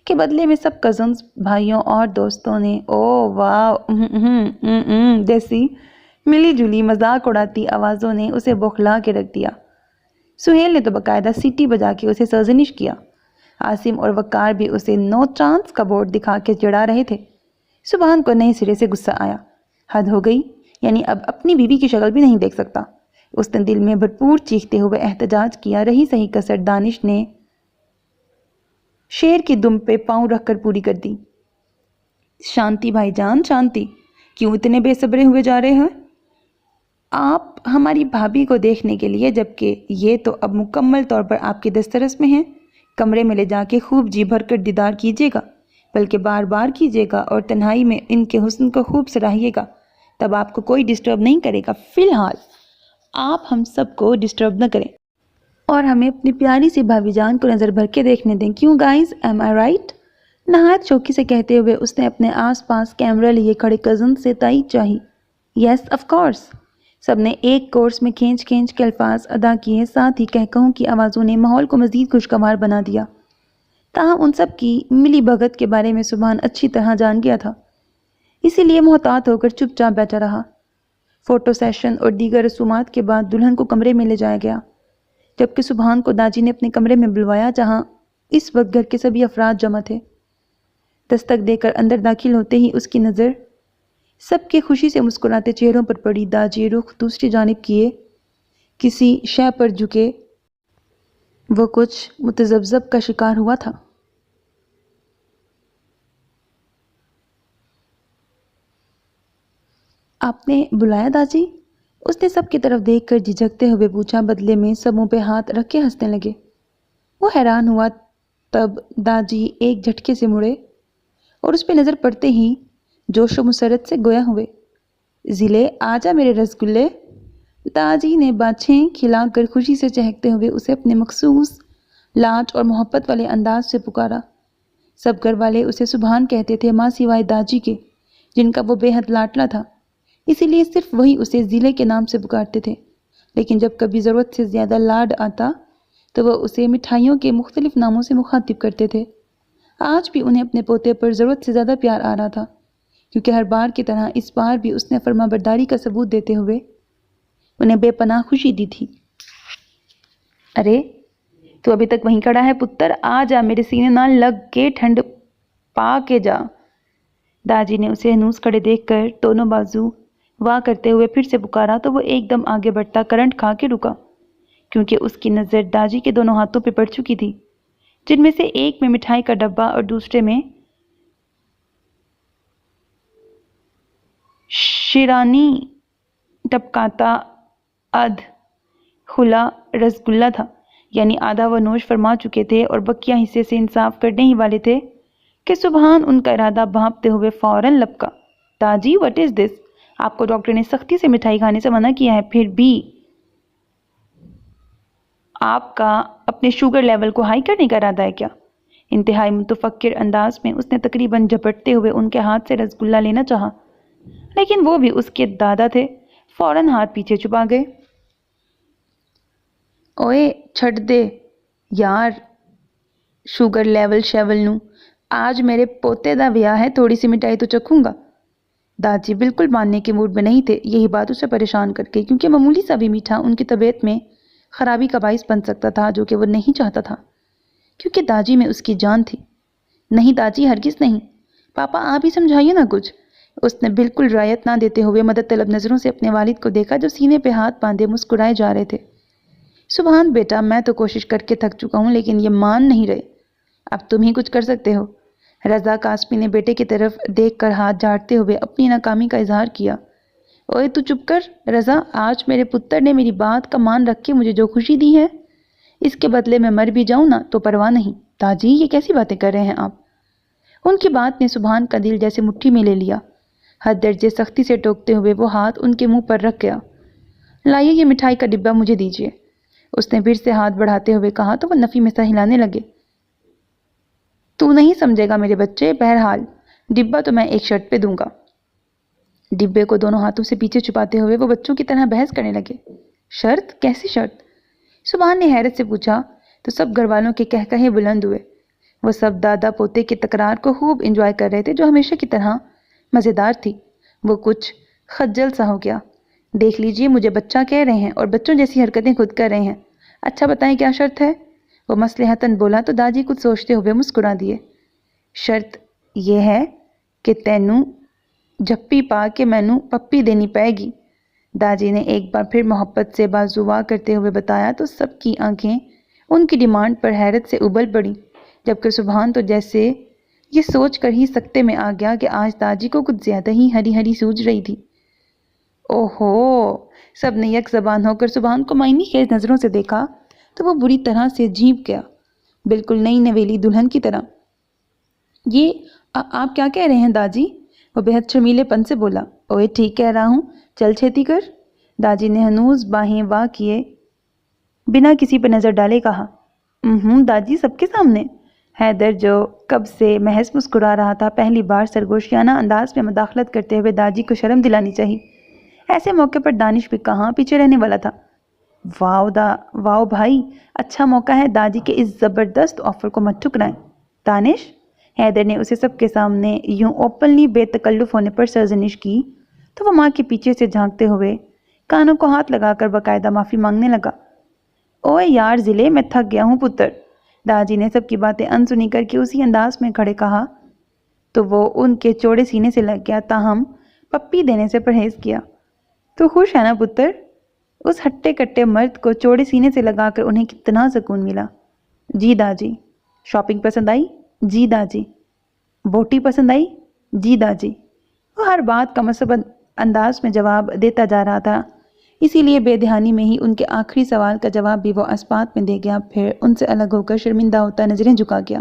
[SPEAKER 1] کہ بدلے میں سب کزنز، بھائیوں اور دوستوں نے او واہ جیسی ملی جلی مذاق اڑاتی آوازوں نے اسے بوکھلا کے رکھ دیا۔ سہیل نے تو باقاعدہ سیٹی بجا کے اسے سرزنش کیا۔ عاصم اور وقار بھی اسے نو چانس کا بورڈ دکھا کے چڑھا رہے تھے۔ سبحان کو نئے سرے سے غصہ آیا۔ حد ہو گئی، یعنی اب اپنی بیوی کی شکل بھی نہیں دیکھ سکتا۔ اس نے دل میں بھرپور چیختے ہوئے احتجاج کیا۔ رہی صحیح کسر دانش نے شیر کی دم پہ پاؤں رکھ کر پوری کر دی۔ شانتی بھائی جان، شانتی، کیوں اتنے بے صبرے ہوئے جا رہے ہیں؟ آپ ہماری بھابھی کو دیکھنے کے لیے، جبکہ یہ تو اب مکمل طور پر آپ کی دسترس میں ہیں۔ کمرے میں لے جا کے خوب جی بھر کر دیدار کیجیے گا، بلکہ بار بار کیجیے گا، اور تنہائی میں ان کے حسن کو خوب سراہیے گا، تب آپ کو کوئی ڈسٹرب نہیں کرے گا۔ فی الحال آپ ہم سب کو ڈسٹرب نہ کریں اور ہمیں اپنی پیاری سی بھابھی جان کو نظر بھر کے دیکھنے دیں۔ کیوں گائز، ایم آئی رائٹ؟ نہایت شوقی سے کہتے ہوئے اس نے اپنے آس پاس کیمرہ لیے کھڑے کزن سے تائید چاہی۔ Yes of course. سب نے ایک کورس میں کھینچ کھینچ کے الفاظ ادا کیے، ساتھ ہی کہکہوں کی آوازوں نے ماحول کو مزید خوشگوار بنا دیا۔ تاہم ان سب کی ملی بھگت کے بارے میں سبحان اچھی طرح جان گیا تھا، اسی لیے محتاط ہو کر چپ چاپ بیٹھا رہا۔ فوٹو سیشن اور دیگر رسومات کے بعد دلہن کو کمرے میں لے جایا گیا، جبکہ سبحان کو داجی نے اپنے کمرے میں بلوایا، جہاں اس وقت گھر کے سبھی افراد جمع تھے۔ دستک دے کر اندر داخل ہوتے ہی اس کی نظر سب کے خوشی سے مسکراتے چہروں پر پڑی۔ داجی رخ دوسری جانب کیے کسی شے پر جھکے، وہ کچھ متذبذب کا شکار ہوا تھا۔ آپ نے بلایا داجی؟ اس نے سب کی طرف دیکھ کر جھجکتے ہوئے پوچھا، بدلے میں سب منہ پہ ہاتھ رکھ کے ہنسنے لگے۔ وہ حیران ہوا، تب داجی ایک جھٹکے سے مڑے اور اس پہ نظر پڑتے ہی جوش و مسرت سے گویا ہوئے۔ ضلع آجا میرے رسگلے۔ داجی نے باچھیں کھلا کر خوشی سے چہکتے ہوئے اسے اپنے مخصوص لاڈ اور محبت والے انداز سے پکارا۔ سب گھر والے اسے سبحان کہتے تھے، ماں سوائے داجی کے، جن کا وہ بے حد لاڈلا تھا، اسی لیے صرف وہی اسے ضلع کے نام سے پکارتے تھے۔ لیکن جب کبھی ضرورت سے زیادہ لاڈ آتا تو وہ اسے مٹھائیوں کے مختلف ناموں سے مخاطب کرتے تھے۔ آج بھی انہیں اپنے پوتے پر ضرورت سے زیادہ پیار آ رہا تھا، کیونکہ ہر بار کی طرح اس بار بھی اس نے فرما برداری کا ثبوت دیتے ہوئے انہیں بے پناہ خوشی دی تھی۔ ارے تو ابھی تک وہیں کھڑا ہے پتر، آ جا میرے سینے نال لگ کے ٹھنڈ پا کے جا۔ داجی نے اسے ہنوز کھڑے دیکھ کر دونوں بازو واہ کرتے ہوئے پھر سے پکارا تو وہ ایک دم آگے بڑھتا کرنٹ کھا کے رکا، کیونکہ اس کی نظر داجی کے دونوں ہاتھوں پہ پڑ چکی تھی، جن میں سے ایک میں مٹھائی کا ڈبہ اور دوسرے میں شیرانی ٹپکاتا ادھ کھلا رسگلہ تھا۔ یعنی آدھا وہ نوش فرما چکے تھے اور بقیہ حصے سے انصاف کرنے ہی والے تھے کہ سبحان ان کا ارادہ بھانپتے ہوئے فوراً لپکا۔ داجی وٹ از دس؟ آپ کو ڈاکٹر نے سختی سے مٹھائی کھانے سے منع کیا ہے، پھر بھی آپ کا اپنے شوگر لیول کو ہائی کرنے کا ارادہ ہے کیا؟ انتہائی متفکر انداز میں اس نے تقریباً جھپٹتے ہوئے ان کے ہاتھ سے رسگلہ لینا چاہا، لیکن وہ بھی اس کے دادا تھے، فوراً ہاتھ پیچھے چھپا گئے۔ اوئے چھڈ دے یار شوگر لیول شیول نو، آج میرے پوتے دا ویاہ ہے، تھوڑی سی مٹھائی تو چکھوں گا۔ داجی بالکل ماننے کے موڈ میں نہیں تھے، یہی بات اسے پریشان کر گئی، کیونکہ معمولی سا بھی میٹھا ان کی طبیعت میں خرابی کا باعث بن سکتا تھا، جو کہ وہ نہیں چاہتا تھا، کیونکہ داجی میں اس کی جان تھی۔ نہیں داجی، ہرگز نہیں، پاپا آپ ہی سمجھائیے نا کچھ۔ اس نے بالکل رعایت نہ دیتے ہوئے مدد طلب نظروں سے اپنے والد کو دیکھا، جو سینے پہ ہاتھ باندھے مسکرائے جا رہے تھے۔ سبحان بیٹا، میں تو کوشش کر کے تھک چکا ہوں، لیکن یہ مان نہیں رہے، اب تم ہی کچھ کر سکتے ہو۔ رضا قاسمی نے بیٹے کی طرف دیکھ کر ہاتھ جھاڑتے ہوئے اپنی ناکامی کا اظہار کیا۔ اوئے تو چپ کر رضا، آج میرے پتر نے میری بات کا مان رکھ کے مجھے جو خوشی دی ہے، اس کے بدلے میں مر بھی جاؤں نا تو پرواہ نہیں۔ داجی یہ کیسی باتیں کر رہے ہیں آپ؟ ان کی بات نے سبحان کا دل جیسے مٹھی میں لے لیا۔ حد درجے سختی سے ٹوکتے ہوئے وہ ہاتھ ان کے منہ پر رکھ گیا۔ لائیے یہ مٹھائی کا ڈبہ مجھے دیجیے، اس نے پھر سے ہاتھ بڑھاتے ہوئے کہا تو وہ نفی میں سا ہلانے لگے۔ تو نہیں سمجھے گا میرے بچے، بہرحال ڈبہ تو میں ایک شرط پہ دوں گا۔ ڈبے کو دونوں ہاتھوں سے پیچھے چھپاتے ہوئے وہ بچوں کی طرح بحث کرنے لگے۔ شرط؟ کیسی شرط؟ سبحان نے حیرت سے پوچھا تو سب گھر والوں کے کہکہے بلند ہوئے۔ وہ سب دادا پوتے کی تکرار کو خوب انجوائے کر رہے تھے، جو ہمیشہ کی طرح مزیدار تھی۔ وہ کچھ خجل سا ہو گیا۔ دیکھ لیجئے، مجھے بچہ کہہ رہے ہیں اور بچوں جیسی حرکتیں خود کر رہے ہیں۔ اچھا بتائیں کیا شرط ہے؟ وہ مصلحتاً بولا تو داجی کچھ سوچتے ہوئے مسکرا دیے۔ شرط یہ ہے کہ تینوں جھپی پا کے مینوں پپی دینی پائے گی، داجی نے ایک بار پھر محبت سے بازو واہ کرتے ہوئے بتایا تو سب کی آنکھیں ان کی ڈیمانڈ پر حیرت سے ابل پڑی، جبکہ سبحان تو جیسے یہ سوچ کر ہی سکتے میں آ گیا کہ آج داجی کو کچھ زیادہ ہی ہری ہری سوجھ رہی تھی۔ اوہو، سب نے یک زبان ہو کر سبحان کو معنی خیز نظروں سے دیکھا تو وہ بری طرح سے جھیپ گیا، بالکل نئی نویلی دلہن کی طرح۔ یہ آپ کیا کہہ رہے ہیں داجی؟ وہ بہت شرمیلے پن سے بولا۔ اوئے ٹھیک کہہ رہا ہوں، چل چھیتی کر۔ داجی نے ہنوز باہیں واہ کیے بنا کسی پہ نظر ڈالے کہا۔ داجی سب کے سامنے؟ حیدر جو کب سے محض مسکرا رہا تھا پہلی بار سرگوشیانہ انداز میں مداخلت کرتے ہوئے داجی کو شرم دلانی چاہیے۔ ایسے موقع پر دانش بھی کہاں پیچھے رہنے والا تھا۔ واؤ بھائی، اچھا موقع ہے، داجی کے اس زبردست آفر کو مت ٹھکرائیں۔ دانش، حیدر نے اسے سب کے سامنے یوں اوپنلی بے تکلف ہونے پر سرزنش کی تو وہ ماں کے پیچھے سے جھانکتے ہوئے کانوں کو ہاتھ لگا کر باقاعدہ معافی مانگنے لگا۔ اوے یار ضلع، میں تھک گیا ہوں پتر، داجی نے سب کی باتیں انسنی کر کے اسی انداز میں کھڑے کہا تو وہ ان کے چوڑے سینے سے لگ گیا، تاہم پپی دینے سے پرہیز کیا۔ تو خوش ہے نا پتر؟ اس ہٹے کٹے مرد کو چوڑے سینے سے لگا کر انہیں کتنا سکون ملا۔ جی داجی۔ شاپنگ پسند آئی؟ جی داجی۔ بوٹی پسند آئی؟ جی داجی۔ وہ ہر بات کا مصب انداز میں جواب دیتا جا رہا تھا، اسی لیے بے دہانی میں ہی ان کے آخری سوال کا جواب بھی وہ اسپات میں دے گیا، پھر ان سے الگ ہو کر شرمندہ ہوتا نظریں جھکا گیا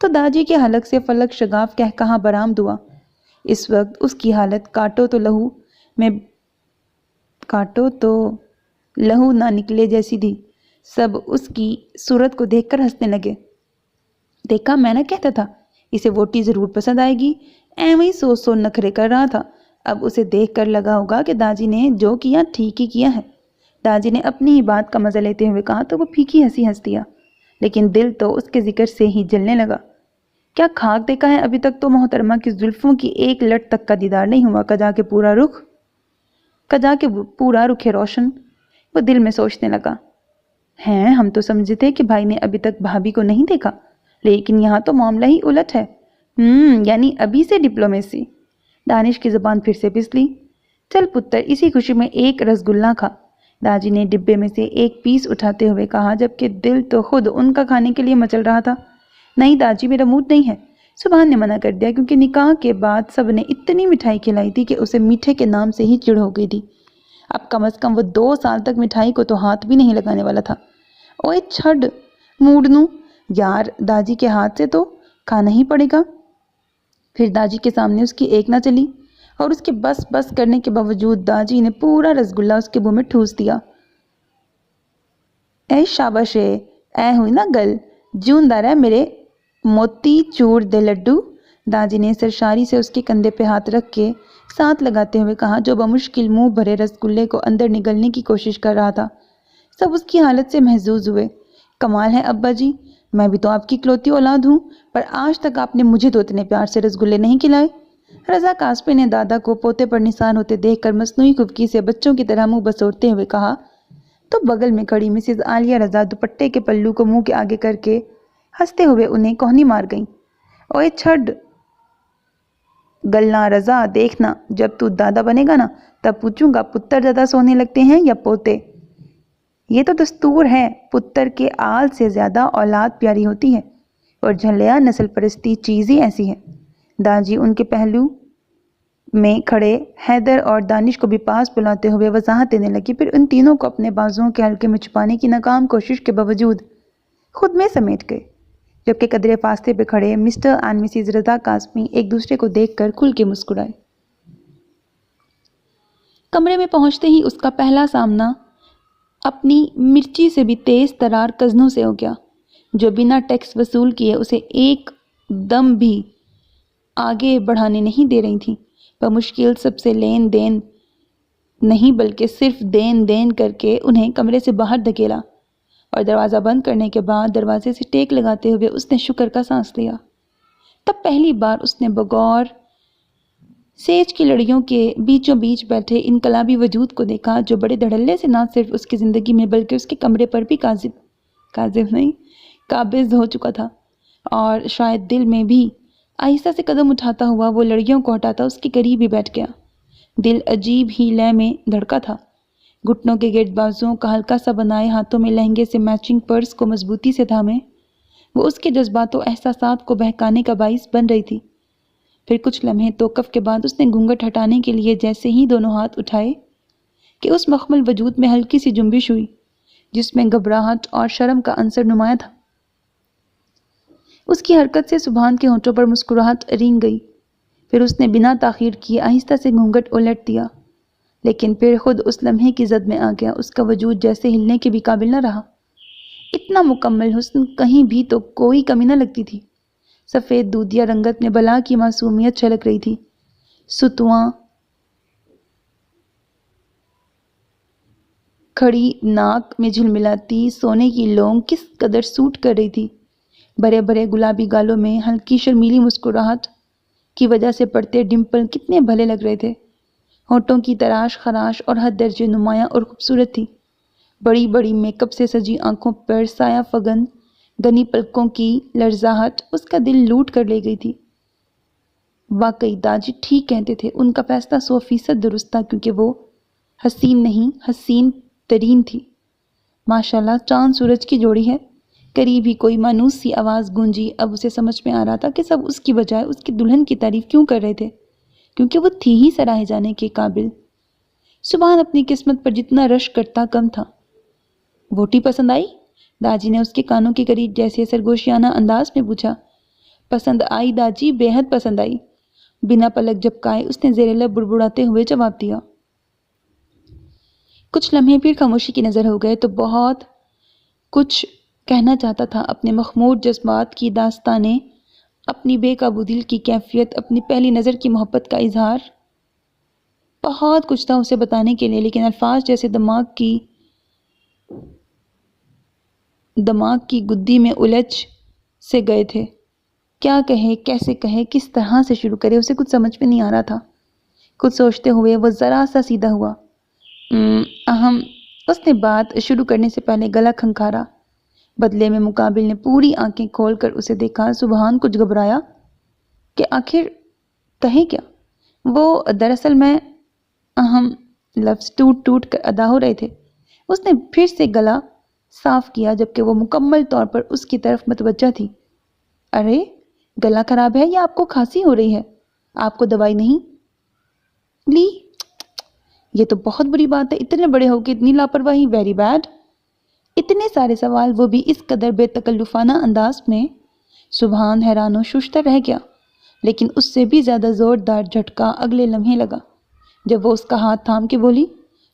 [SPEAKER 1] تو داجی کے حلق سے فلک شگاف کہہ کہاں برآمد ہوا۔ اس وقت اس کی حالت کاٹو تو لہو نہ نکلے جیسی تھی۔ سب اس کی صورت کو دیکھ کر ہنسنے لگے۔ دیکھا، میں نہ کہتا تھا اسے ووٹی ضرور پسند آئے گی، ایویں ہی سوچ نخرے کر رہا تھا۔ اب اسے دیکھ کر لگا ہوگا کہ داجی نے جو کیا ٹھیک ہی کیا ہے۔ داجی نے اپنی ہی بات کا مزہ لیتے ہوئے کہا تو وہ پھیکی ہنسی ہنس دیا، لیکن دل تو اس کے ذکر سے ہی جلنے لگا۔ کیا خاک دیکھا ہے ابھی تک تو محترمہ کی زلفوں کی ایک لٹ تک کا دیدار نہیں ہوا، کجا کے پورا رخ روشن، وہ دل میں سوچنے لگا۔ ہیں، ہم تو سمجھے تھے کہ بھائی نے ابھی تک بھابھی کو نہیں دیکھا، لیکن یہاں تو معاملہ ہی الٹ ہے۔ یعنی ابھی سے ڈپلومیسی۔ دانش کی زبان پھر سے پسلی۔ چل پتر، اسی خوشی میں ایک رسگلہ کھا، داجی نے ڈبے میں سے ایک پیس اٹھاتے ہوئے کہا، جبکہ دل تو خود ان کا کھانے کے لیے مچل رہا تھا۔ نہیں داجی، میرا موڈ نہیں ہے، سبحان نے منع کر دیا، کیونکہ نکاح کے بعد سب نے اتنی مٹھائی کھلائی تھی کہ اسے میٹھے کے نام سے ہی چڑ ہو گئی تھی۔ اب کم از کم وہ 2 سال تک مٹھائی کو تو ہاتھ بھی نہیں لگانے والا تھا۔ اوے چھڈ موڈ نو یار، داجی کے ہاتھ سے تو کھانا ہی پڑے گا۔ پھر داجی کے سامنے اس کی ایک نہ چلی اور اس کے بس کرنے کے باوجود داجی نے پورا رسگلہ اس کے منہ میں ٹھوس دیا۔ اے شاباش، اے ہوئی نا گل، جوندار ہے میرے موتی چور دے لڈو، داجی نے سرشاری سے اس کے کندھے پہ ہاتھ رکھ کے ساتھ لگاتے ہوئے کہا، جو بمشکل منہ بھرے رسگلے کو اندر نگلنے کی کوشش کر رہا تھا۔ سب اس کی حالت سے محظوظ ہوئے۔ کمال ہے ابا جی، میں بھی تو آپ کی اکلوتی اولاد ہوں، پر آج تک آپ نے مجھے تو اتنے پیار سے رسگلے نہیں کھلائے۔ رضا قاسمی نے دادا کو پوتے پر نثار ہوتے دیکھ کر مصنوعی خفگی سے بچوں کی طرح منہ بسورتے ہوئے کہا تو بغل میں کھڑی مسز عالیہ رضا دوپٹے کے پلو کو منہ کے آگے کر کے ہنستے ہوئے انہیں کوہنی مار گئیں۔ اوئے چھڈ گلنا رضا، دیکھنا جب تو دادا بنے گا نا تب پوچھوں گا پتر زیادہ سونے لگتے ہیں یا پوتے۔ یہ تو دستور ہے، پتر کے آل سے زیادہ اولاد پیاری ہوتی ہے، اور جھلیا نسل پرستی چیز ہی ایسی ہے۔ داجی ان کے پہلو میں کھڑے حیدر اور دانش کو بھی پاس بلاتے ہوئے وضاحت دینے لگی، پھر ان تینوں کو اپنے بازوؤں کے حلقے میں چھپانے کی ناکام کوشش کے باوجود خود میں سمیٹ گئے، جبکہ قدرے فاصلے پہ کھڑے مسٹر اینڈ مسز رضا قاسمی ایک دوسرے کو دیکھ کر کھل کے مسکرائے۔ کمرے میں پہنچتے ہی اس کا پہلا سامنا اپنی مرچی سے بھی تیز ترار کزنوں سے ہو گیا، جو بنا ٹیکس وصول کیے اسے ایک دم بھی آگے بڑھانے نہیں دے رہی تھیں۔ بمشکل سب سے لین دین نہیں بلکہ صرف دین کر کے انہیں کمرے سے باہر دھکیلا، اور دروازہ بند کرنے کے بعد دروازے سے ٹیک لگاتے ہوئے اس نے شکر کا سانس لیا۔ تب پہلی بار اس نے بغور سیج کی لڑیوں کے بیچوں بیچ بیٹھے انقلابی وجود کو دیکھا، جو بڑے دھڑلے سے نہ صرف اس کی زندگی میں بلکہ اس کے کمرے پر بھی قابض ہو چکا تھا، اور شاید دل میں بھی آہستہ سے قدم اٹھاتا ہوا وہ لڑیوں کو ہٹاتا اس کے قریب ہی بیٹھ گیا۔ دل عجیب ہی لے میں دھڑکا تھا، گھٹنوں کے گرد بازوؤں کا ہلکا سا بنائے ہاتھوں میں لہنگے سے میچنگ پرس کو مضبوطی سے تھامے وہ اس کے جذبات و احساسات کو بہکانے کا باعث بن رہی تھی۔ پھر کچھ لمحے توقف کے بعد اس نے گھونگھٹ ہٹانے کے لیے جیسے ہی دونوں ہاتھ اٹھائے کہ اس مخمل وجود میں ہلکی سی جنبش ہوئی جس میں گھبراہٹ اور شرم کا عنصر نمایاں تھا۔ اس کی حرکت سے سبحان کے ہونٹوں پر مسکراہٹ رینگ گئی۔ پھر اس نے بنا تاخیر کیے آہستہ سے گھونگھٹ الٹ دیا، لیکن پھر خود اس لمحے کی زد میں آ گیا۔ اس کا وجود جیسے ہلنے کے بھی قابل نہ رہا۔ اتنا مکمل حسن، کہیں بھی تو کوئی کمی نہ لگتی تھی۔ سفید دودھیا رنگت میں بلا کی معصومیت چھلک رہی تھی۔ ستواں کھڑی ناک میں جھلملاتی سونے کی لونگ کس قدر سوٹ کر رہی تھی۔ بڑے بڑے گلابی گالوں میں ہلکی شرمیلی مسکراہٹ کی وجہ سے پڑتے ڈمپل کتنے بھلے لگ رہے تھے۔ ہونٹوں کی تراش خراش اور حد درجے نمایاں اور خوبصورت تھی۔ بڑی بڑی میک اپ سے سجی آنکھوں پر سایہ فگن گنی پلکوں کی لرزاہٹ اس کا دل لوٹ کر لے گئی تھی۔ واقعی داجی ٹھیک کہتے تھے، ان کا فیصلہ 100% درست تھا، کیونکہ وہ حسین نہیں حسین ترین تھی۔ ماشاءاللہ، چاند سورج کی جوڑی ہے۔ قریب ہی کوئی مانوس سی آواز گونجی۔ اب اسے سمجھ میں آ رہا تھا کہ سب اس کی بجائے اس کی دلہن کی تعریف کیوں کر رہے تھے، کیونکہ وہ تھی ہی سراہے جانے کے قابل۔ سبحان اپنی قسمت پر جتنا رش کرتا کم تھا۔ ووٹی پسند آئی؟ داجی نے اس کے کانوں کے قریب جیسے سرگوشیانہ انداز میں پوچھا۔ پسند آئی داجی، بے حد پسند آئی، بنا پلک جھپکائے اس نے زیر لب بڑبڑاتے ہوئے جواب دیا۔ کچھ لمحے پھر خاموشی کی نظر ہو گئے تو بہت کچھ کہنا چاہتا تھا، اپنے مخمور جذبات کی داستانیں، اپنی بے قابو دل کی کیفیت، اپنی پہلی نظر کی محبت کا اظہار۔ بہت کچھ تھا اسے بتانے کے لیے، لیکن الفاظ جیسے دماغ کی گدی میں الجھ سے گئے تھے۔ کیا کہے، کیسے کہے، کس طرح سے شروع کرے، اسے کچھ سمجھ میں نہیں آ رہا تھا۔ کچھ سوچتے ہوئے وہ ذرا سا سیدھا ہوا۔ اس نے بات شروع کرنے سے پہلے گلا کھنکھارا۔ بدلے میں مقابل نے پوری آنکھیں کھول کر اسے دیکھا۔ سبحان کچھ گھبرایا کہ آخر کہے کیا۔ وہ دراصل میں لفظ ٹوٹ ٹوٹ کر ادا ہو رہے تھے۔ اس نے پھر سے گلا صاف کیا، جبکہ وہ مکمل طور پر اس کی طرف متوجہ تھی۔ ارے گلا خراب ہے یا آپ کو کھانسی ہو رہی ہے؟ آپ کو دوائی نہیں لی؟ یہ تو بہت بری بات ہے، اتنے بڑے ہو کے اتنی لاپرواہی، ویری بیڈ۔ اتنے سارے سوال، وہ بھی اس قدر بے تکلفانہ انداز میں۔ سبحان حیران و ششدر رہ گیا، لیکن اس سے بھی زیادہ زوردار جھٹکا اگلے لمحے لگا جب وہ اس کا ہاتھ تھام کے بولی،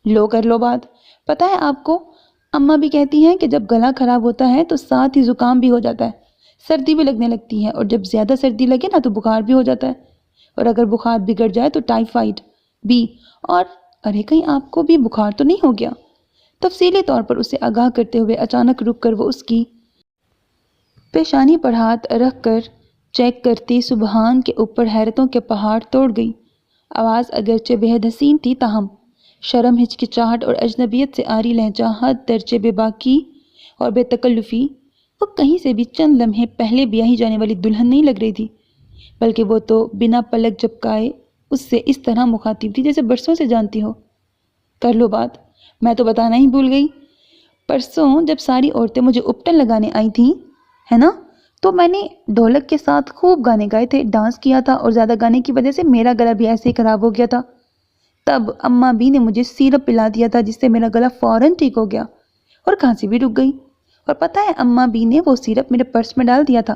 [SPEAKER 1] لو کر لو بات۔ پتہ ہے آپ کو، اماں بھی کہتی ہیں کہ جب گلا خراب ہوتا ہے تو ساتھ ہی زکام بھی ہو جاتا ہے، سردی بھی لگنے لگتی ہے، اور جب زیادہ سردی لگے نا تو بخار بھی ہو جاتا ہے، اور اگر بخار بگڑ جائے تو ٹائیفائڈ بھی، اور ارے کہیں آپ کو بھی بخار تو نہیں ہو گیا؟ تفصیلی طور پر اسے آگاہ کرتے ہوئے اچانک رک کر وہ اس کی پیشانی پر ہاتھ رکھ کر چیک کرتی سبحان کے اوپر حیرتوں کے پہاڑ توڑ گئی۔ آواز اگرچہ بے حد حسین تھی، تاہم شرم، ہچکچاہٹ اور اجنبیت سے عاری لہجہ، حد درجے بے باکی اور بے تکلفی، وہ کہیں سے بھی چند لمحے پہلے بیاہی جانے والی دلہن نہیں لگ رہی تھی، بلکہ وہ تو بنا پلک جھپکائے اس سے اس طرح مخاطب تھی جیسے برسوں سے جانتی ہو۔ کر لو بات، میں تو بتانا ہی بھول گئی، پرسوں جب ساری عورتیں مجھے اپٹن لگانے آئی تھیں، ہے نا، تو میں نے ڈھولک کے ساتھ خوب گانے گائے تھے، ڈانس کیا تھا، اور زیادہ گانے کی وجہ سے میرا گلا بھی ایسے ہی خراب ہو گیا تھا۔ تب اماں بھی نے مجھے سیرپ پلا دیا تھا، جس سے میرا گلا فوراً ٹھیک ہو گیا اور کھانسی بھی رک گئی۔ اور پتہ ہے، اماں بھی نے وہ سیرپ میرے پرس میں ڈال دیا تھا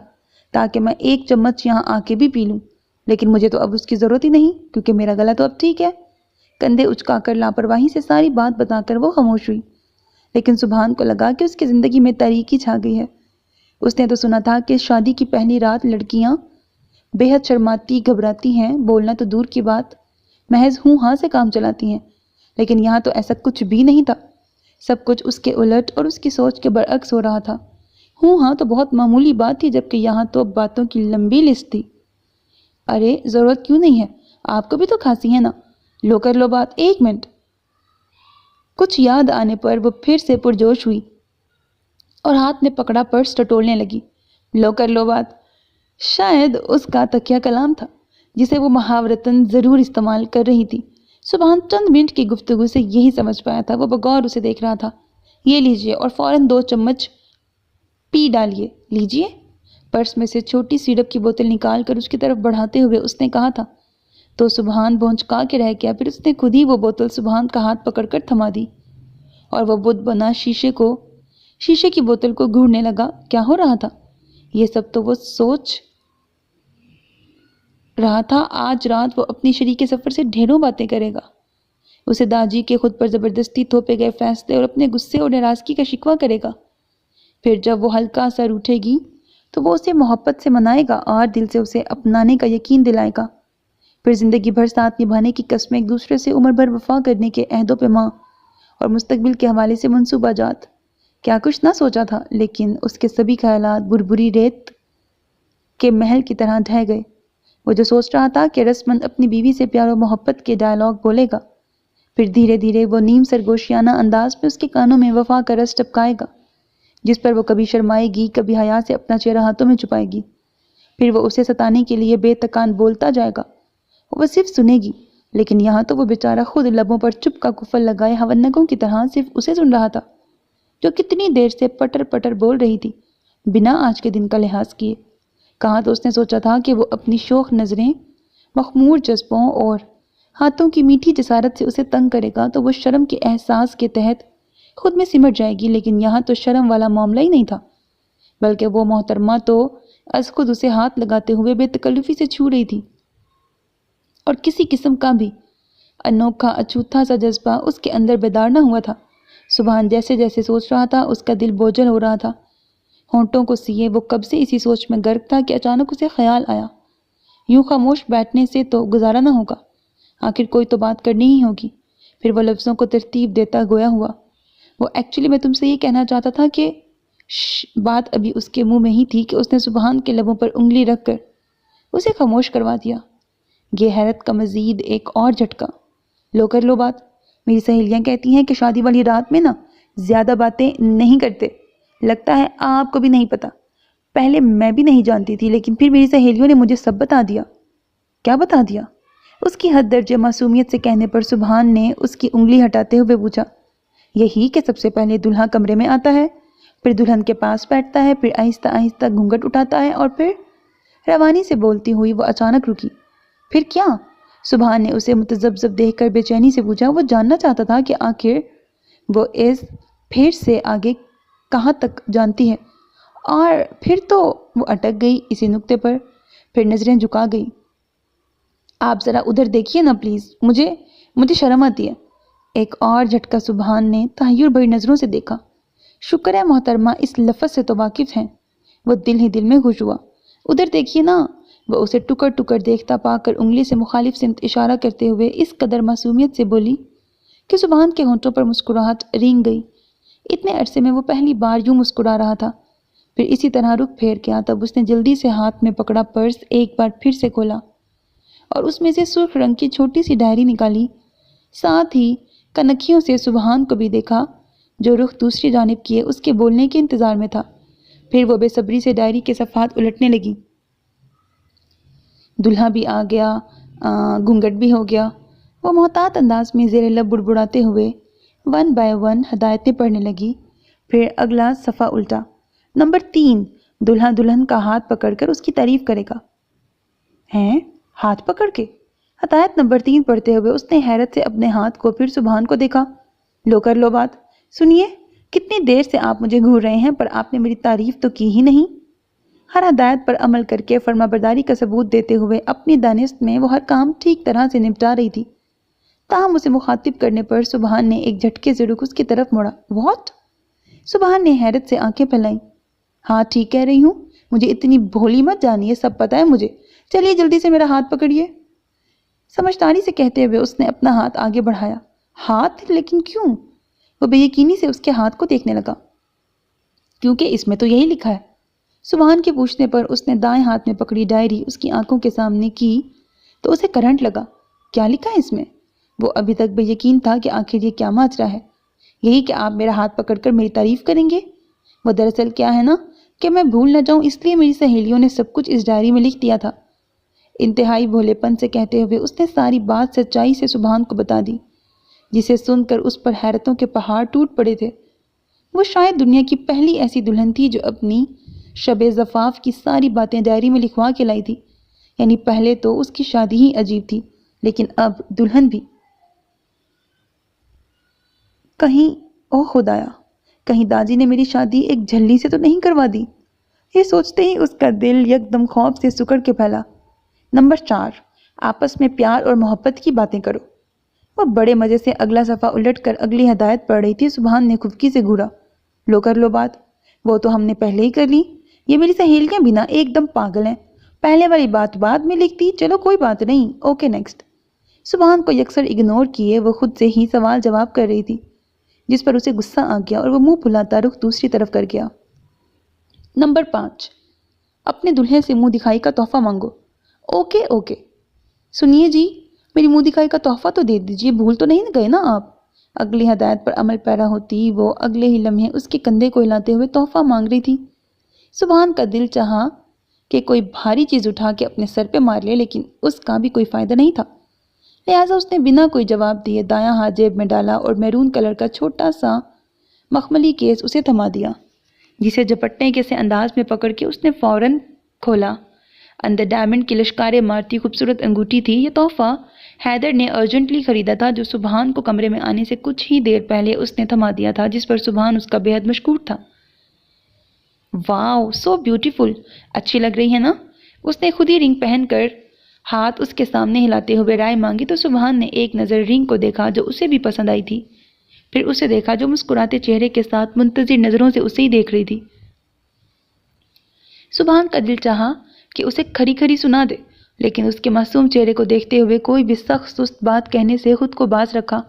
[SPEAKER 1] تاکہ میں 1 چمچ یہاں آ کے بھی پی لوں، لیکن مجھے تو اب اس کی ضرورت ہی نہیں، کیونکہ میرا گلا تو اب ٹھیک ہے۔ کندھے اچکا کر لاپرواہی سے ساری بات بتا کر وہ خاموش ہوئی، لیکن سبحان کو لگا کہ اس کی زندگی میں تاریکی چھا گئی ہے۔ اس نے تو سنا تھا کہ شادی کی پہلی رات لڑکیاں بے حد شرماتی گھبراتی ہیں، بولنا تو دور کی بات، محض ہوں ہاں سے کام چلاتی ہیں، لیکن یہاں تو ایسا کچھ بھی نہیں تھا۔ سب کچھ اس کے الٹ اور اس کی سوچ کے برعکس ہو رہا تھا۔ ہوں ہاں تو بہت معمولی بات تھی، جبکہ یہاں تو باتوں کی لمبی لسٹ تھی۔ ارے ضرورت کیوں نہیں ہے، آپ کو بھی تو کھانسی ہے نا، لو کر لو بات، 1 منٹ۔ کچھ یاد آنے پر وہ پھر سے پرجوش ہوئی اور ہاتھ میں پکڑا پرس ٹٹولنے لگی۔ لو کر لو بات شاید اس کا تکیہ کلام تھا، جسے وہ محاورتاً ضرور استعمال کر رہی تھی۔ سبحان چند منٹ کی گفتگو سے یہی سمجھ پایا تھا۔ وہ بغور اسے دیکھ رہا تھا۔ یہ لیجئے، اور فوراً 2 چمچ پی ڈالیے، لیجئے۔ پرس میں سے چھوٹی سیرپ کی بوتل نکال کر اس کی طرف بڑھاتے ہوئے اس نے کہا تھا، تو سبحان بھونچکا کے رہ گیا۔ پھر اس نے خود ہی وہ بوتل سبحان کا ہاتھ پکڑ کر تھما دی اور وہ بت بنا شیشے کی بوتل کو گھورنے لگا۔ کیا ہو رہا تھا؟ یہ سب تو وہ سوچ رہا تھا آج رات وہ اپنی شریک سفر سے ڈھیروں باتیں کرے گا، اسے داجی کے خود پر زبردستی تھوپے گئے فیصلے اور اپنے غصے اور ناراضگی کا شکوہ کرے گا۔ پھر جب وہ ہلکا سا روٹھے گی تو وہ اسے محبت سے منائے گا اور دل سے اسے اپنانے کا یقین دلائے گا۔ پھر زندگی بھر ساتھ نبھانے کی قسمیں، ایک دوسرے سے عمر بھر وفا کرنے کے عہد و پیما اور مستقبل کے حوالے سے منصوبہ جات۔ کیا کچھ نہ سوچا تھا، لیکن اس کے سبھی خیالات بربری ریت کے محل کی طرح ڈھہ گئے۔ وہ جو سوچ رہا تھا کہ رسمند اپنی بیوی سے پیار و محبت کے ڈائیلاگ بولے گا، پھر دھیرے دھیرے وہ نیم سرگوشیانہ انداز میں اس کے کانوں میں وفا کا رس ٹپکائے گا، جس پر وہ کبھی شرمائے گی، کبھی حیا سے اپنا چہرہ ہاتھوں میں چھپائے گی۔ پھر وہ اسے ستانے کے لیے بے تکان بولتا جائے گا، وہ صرف سنے گی، لیکن یہاں تو وہ بیچارہ خود لبوں پر چپ کا کفل لگائے ہونگوں کی طرح صرف اسے سن رہا تھا، جو کتنی دیر سے پٹر پٹر بول رہی تھی، بنا آج کے دن کا لحاظ کیے۔ کہاں تو اس نے سوچا تھا کہ وہ اپنی شوخ نظریں، مخمور جذبوں اور ہاتھوں کی میٹھی جسارت سے اسے تنگ کرے گا تو وہ شرم کے احساس کے تحت خود میں سمٹ جائے گی، لیکن یہاں تو شرم والا معاملہ ہی نہیں تھا، بلکہ وہ محترمہ تو از خود اسے ہاتھ لگاتے ہوئے بے تکلفی سے چھو رہی تھی، اور کسی قسم کا بھی انوکھا اچھوتا سا جذبہ اس کے اندر بیدار نہ ہوا تھا۔ سبحان جیسے جیسے سوچ رہا تھا اس کا دل بوجھل ہو رہا تھا، ہونٹوں کو سیے وہ کب سے اسی سوچ میں غرق تھا کہ اچانک اسے خیال آیا، یوں خاموش بیٹھنے سے تو گزارا نہ ہوگا، آخر کوئی تو بات کرنی ہی ہوگی۔ پھر وہ لفظوں کو ترتیب دیتا گویا ہوا، وہ ایکچولی میں تم سے یہ کہنا چاہتا تھا کہ بات ابھی اس کے منہ میں ہی تھی کہ اس نے سبحان کے لبوں پر انگلی رکھ کر اسے خاموش کروا دیا۔ یہ حیرت کا مزید ایک اور جھٹکا۔ لو کر لو بات، میری سہیلیاں کہتی ہیں کہ شادی والی رات میں نا زیادہ باتیں نہیں کرتے، لگتا ہے آپ کو بھی نہیں پتا، پہلے میں بھی نہیں جانتی تھی، لیکن پھر میری سہیلیوں نے مجھے سب بتا دیا۔ کیا بتا دیا؟ اس کی حد درجے معصومیت سے کہنے پر سبحان نے اس کی انگلی ہٹاتے ہوئے پوچھا۔ یہی کہ سب سے پہلے دلہا کمرے میں آتا ہے، پھر دلہن کے پاس بیٹھتا ہے، پھر آہستہ آہستہ گھونگھٹ اٹھاتا ہے، اور پھر روانی سے بولتی ہوئی وہ اچانک رکی۔ پھر کیا؟ سبحان نے اسے متذبذب دیکھ کر بے چینی سے پوچھا۔ وہ جاننا چاہتا تھا کہ آخر وہ اس پھر سے آگے کہاں تک جانتی ہے، اور پھر تو وہ اٹک گئی اسی نقطے پر، پھر نظریں جھکا گئی۔ آپ ذرا ادھر دیکھیے نا پلیز، مجھے شرم آتی ہے۔ ایک اور جھٹکا۔ سبحان نے تحیر بھری نظروں سے دیکھا۔ شکر ہے محترمہ اس لفظ سے تو واقف ہیں۔ وہ دل ہی دل میں خوش ہوا۔ ادھر دیکھیے نا۔ وہ اسے ٹکر ٹکر دیکھتا پا کر انگلی سے مخالف سمت اشارہ کرتے ہوئے اس قدر معصومیت سے بولی کہ سبحان کے ہونٹوں پر مسکراہٹ رینگ گئی۔ اتنے عرصے میں وہ پہلی بار یوں مسکرا رہا تھا۔ پھر اسی طرح رخ پھیر گیا۔ تب اس نے جلدی سے ہاتھ میں پکڑا پرس ایک بار پھر سے کھولا اور اس میں سے سرخ رنگ کی چھوٹی سی ڈائری نکالی، ساتھ ہی کنکھیوں سے سبحان کو بھی دیکھا جو رخ دوسری جانب کیے اس کے بولنے کے انتظار میں تھا۔ پھر وہ بے صبری سے ڈائری کے صفحات الٹنے لگی۔ دلہا بھی آ گیا، گھونگھٹ بھی ہو گیا۔ وہ محتاط انداز میں زیر لب بڑبڑاتے ہوئے 1 by 1 ہدایتیں پڑھنے لگی۔ پھر اگلا صفحہ الٹا۔ نمبر 3، دلہا دلہن کا ہاتھ پکڑ کر اس کی تعریف کرے گا۔ ہیں؟ ہاتھ پکڑ کے؟ ہدایت نمبر 3 پڑھتے ہوئے اس نے حیرت سے اپنے ہاتھ کو پھر سبحان کو دیکھا۔ لو کر لو بات، سنیے، کتنی دیر سے آپ مجھے گھور رہے ہیں پر آپ نے میری تعریف تو کی ہی نہیں۔ ہر ہدایت پر عمل کر کے فرما برداری کا ثبوت دیتے ہوئے اپنی دانست میں وہ ہر کام ٹھیک طرح سے نپٹا رہی تھی، تاہم اسے مخاطب کرنے پر سبحان نے ایک جھٹکے سے رخ اس کی طرف موڑا۔ واٹ؟ سبحان نے حیرت سے آنکھیں پھیلائیں۔ ہاں ٹھیک کہہ رہی ہوں، مجھے اتنی بھولی مت جانیے، سب پتہ ہے مجھے، چلیے جلدی سے میرا ہاتھ پکڑیے۔ سمجھداری سے کہتے ہوئے اس نے اپنا ہاتھ آگے بڑھایا۔ ہاتھ؟ لیکن کیوں؟ وہ بے یقینی سے اس کے ہاتھ کو دیکھنے لگا۔ کیونکہ اس میں تو یہی لکھا ہے۔ سبحان کے پوچھنے پر اس نے دائیں ہاتھ میں پکڑی ڈائری اس کی آنکھوں کے سامنے کی تو اسے کرنٹ لگا۔ کیا لکھا ہے اس میں؟ وہ ابھی تک بے یقین تھا کہ آخر یہ کیا ماجرا ہے۔ یہی کہ آپ میرا ہاتھ پکڑ کر میری تعریف کریں گے؟ وہ دراصل کیا ہے نا کہ میں بھول نہ جاؤں اس لیے میری سہیلیوں نے سب کچھ اس ڈائری میں لکھ دیا تھا۔ انتہائی بھولے پن سے کہتے ہوئے اس نے ساری بات سچائی سے سبحان کو بتا دی، جسے سن کر اس پر حیرتوں کے پہاڑ ٹوٹ پڑے تھے۔ وہ شاید دنیا کی پہلی ایسی دلہن تھی جو اپنی شب زفاف کی ساری باتیں ڈائری میں لکھوا کے لائی تھی، یعنی پہلے تو اس کی شادی ہی عجیب تھی، لیکن اب دلہن بھی کہیں، او خدایا، کہیں داجی نے میری شادی ایک جھلی سے تو نہیں کروا دی۔ یہ سوچتے ہی اس کا دل یکدم خوف سے سکڑ کے پھیلا۔ نمبر 4، آپس میں پیار اور محبت کی باتیں کرو۔ وہ بڑے مزے سے اگلا صفحہ الٹ کر اگلی ہدایت پڑھ رہی تھی۔ سبحان نے خفکی سے گھورا، لو کر لو بات، وہ تو ہم نے پہلے ہی کر لی۔ یہ میری سہیلیاں بھی نا ایک دم پاگل ہیں، پہلے والی بات بعد میں لکھتی، چلو کوئی بات نہیں، اوکے نیکسٹ۔ سبحان کو یکسر اگنور کیے وہ خود سے ہی سوال جواب کر رہی تھی، جس پر اسے غصہ آ گیا اور وہ منہ پھلاتا رخ دوسری طرف کر گیا۔ نمبر 5، اپنے دلہے سے منہ دکھائی کا تحفہ مانگو۔ اوکے اوکے، سنیے جی، میری منہ دکھائی کا تحفہ تو دے دیجیے، بھول تو نہیں گئے نا آپ؟ اگلی ہدایت پر عمل پیرا ہوتی وہ اگلے ہی لمحے اس کے کندھے کو ہلاتے ہوئے تحفہ مانگ رہی تھی۔ سبحان کا دل چاہا کہ کوئی بھاری چیز اٹھا کے اپنے سر پہ مار لے، لیکن اس کا بھی کوئی فائدہ نہیں تھا، لہٰذا اس نے بنا کوئی جواب دیے دایاں ہاتھ جیب میں ڈالا اور میرون کلر کا چھوٹا سا مخملی کیس اسے تھما دیا، جسے جھپٹنے کے سے انداز میں پکڑ کے اس نے فوراً کھولا۔ اندر ڈائمنڈ کی لشکاریں مارتی خوبصورت انگوٹھی تھی۔ یہ تحفہ حیدر نے ارجنٹلی خریدا تھا، جو سبحان کو کمرے میں آنے سے کچھ ہی دیر پہلے اس نے تھما دیا تھا، جس پر سبحان اس کا بے حد مشکور تھا۔ واو، سو بیوٹیفل، اچھی لگ رہی ہے نا؟ اس نے خود ہی رنگ پہن کر ہاتھ اس کے سامنے ہلاتے ہوئے رائے مانگی تو سبحان نے ایک نظر رنگ کو دیکھا جو اسے بھی پسند آئی تھی، پھر اسے دیکھا جو مسکراتے چہرے کے ساتھ منتظر نظروں سے اسے ہی دیکھ رہی تھی۔ سبحان کا دل چاہا کہ اسے کھری کھری سنا دے، لیکن اس کے معصوم چہرے کو دیکھتے ہوئے کوئی بھی سخت سست بات کہنے سے خود کو باز رکھا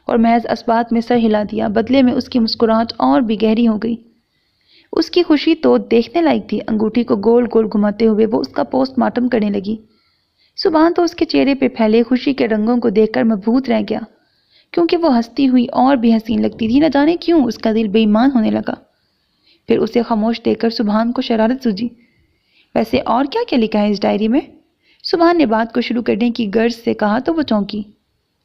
[SPEAKER 1] اور محض اسبات میں سر ہلا دیا۔ بدلے میں اس کی مسکراہٹ اور بھی گہری ہو گئی۔ اس کی خوشی تو دیکھنے لائق تھی۔ انگوٹھی کو گول گول گھماتے ہوئے وہ اس کا پوسٹ مارٹم کرنے لگی۔ سبحان تو اس کے چہرے پہ پھیلے خوشی کے رنگوں کو دیکھ کر مبہوت رہ گیا، کیونکہ وہ ہنستی ہوئی اور بھی حسین لگتی تھی۔ نہ جانے کیوں اس کا دل بے ایمان ہونے لگا۔ پھر اسے خاموش دیکھ کر سبحان کو شرارت سوجی۔ ویسے اور کیا کیا لکھا ہے اس ڈائری میں؟ سبحان نے بات کو شروع کرنے کی غرض سے کہا تو وہ چونکی۔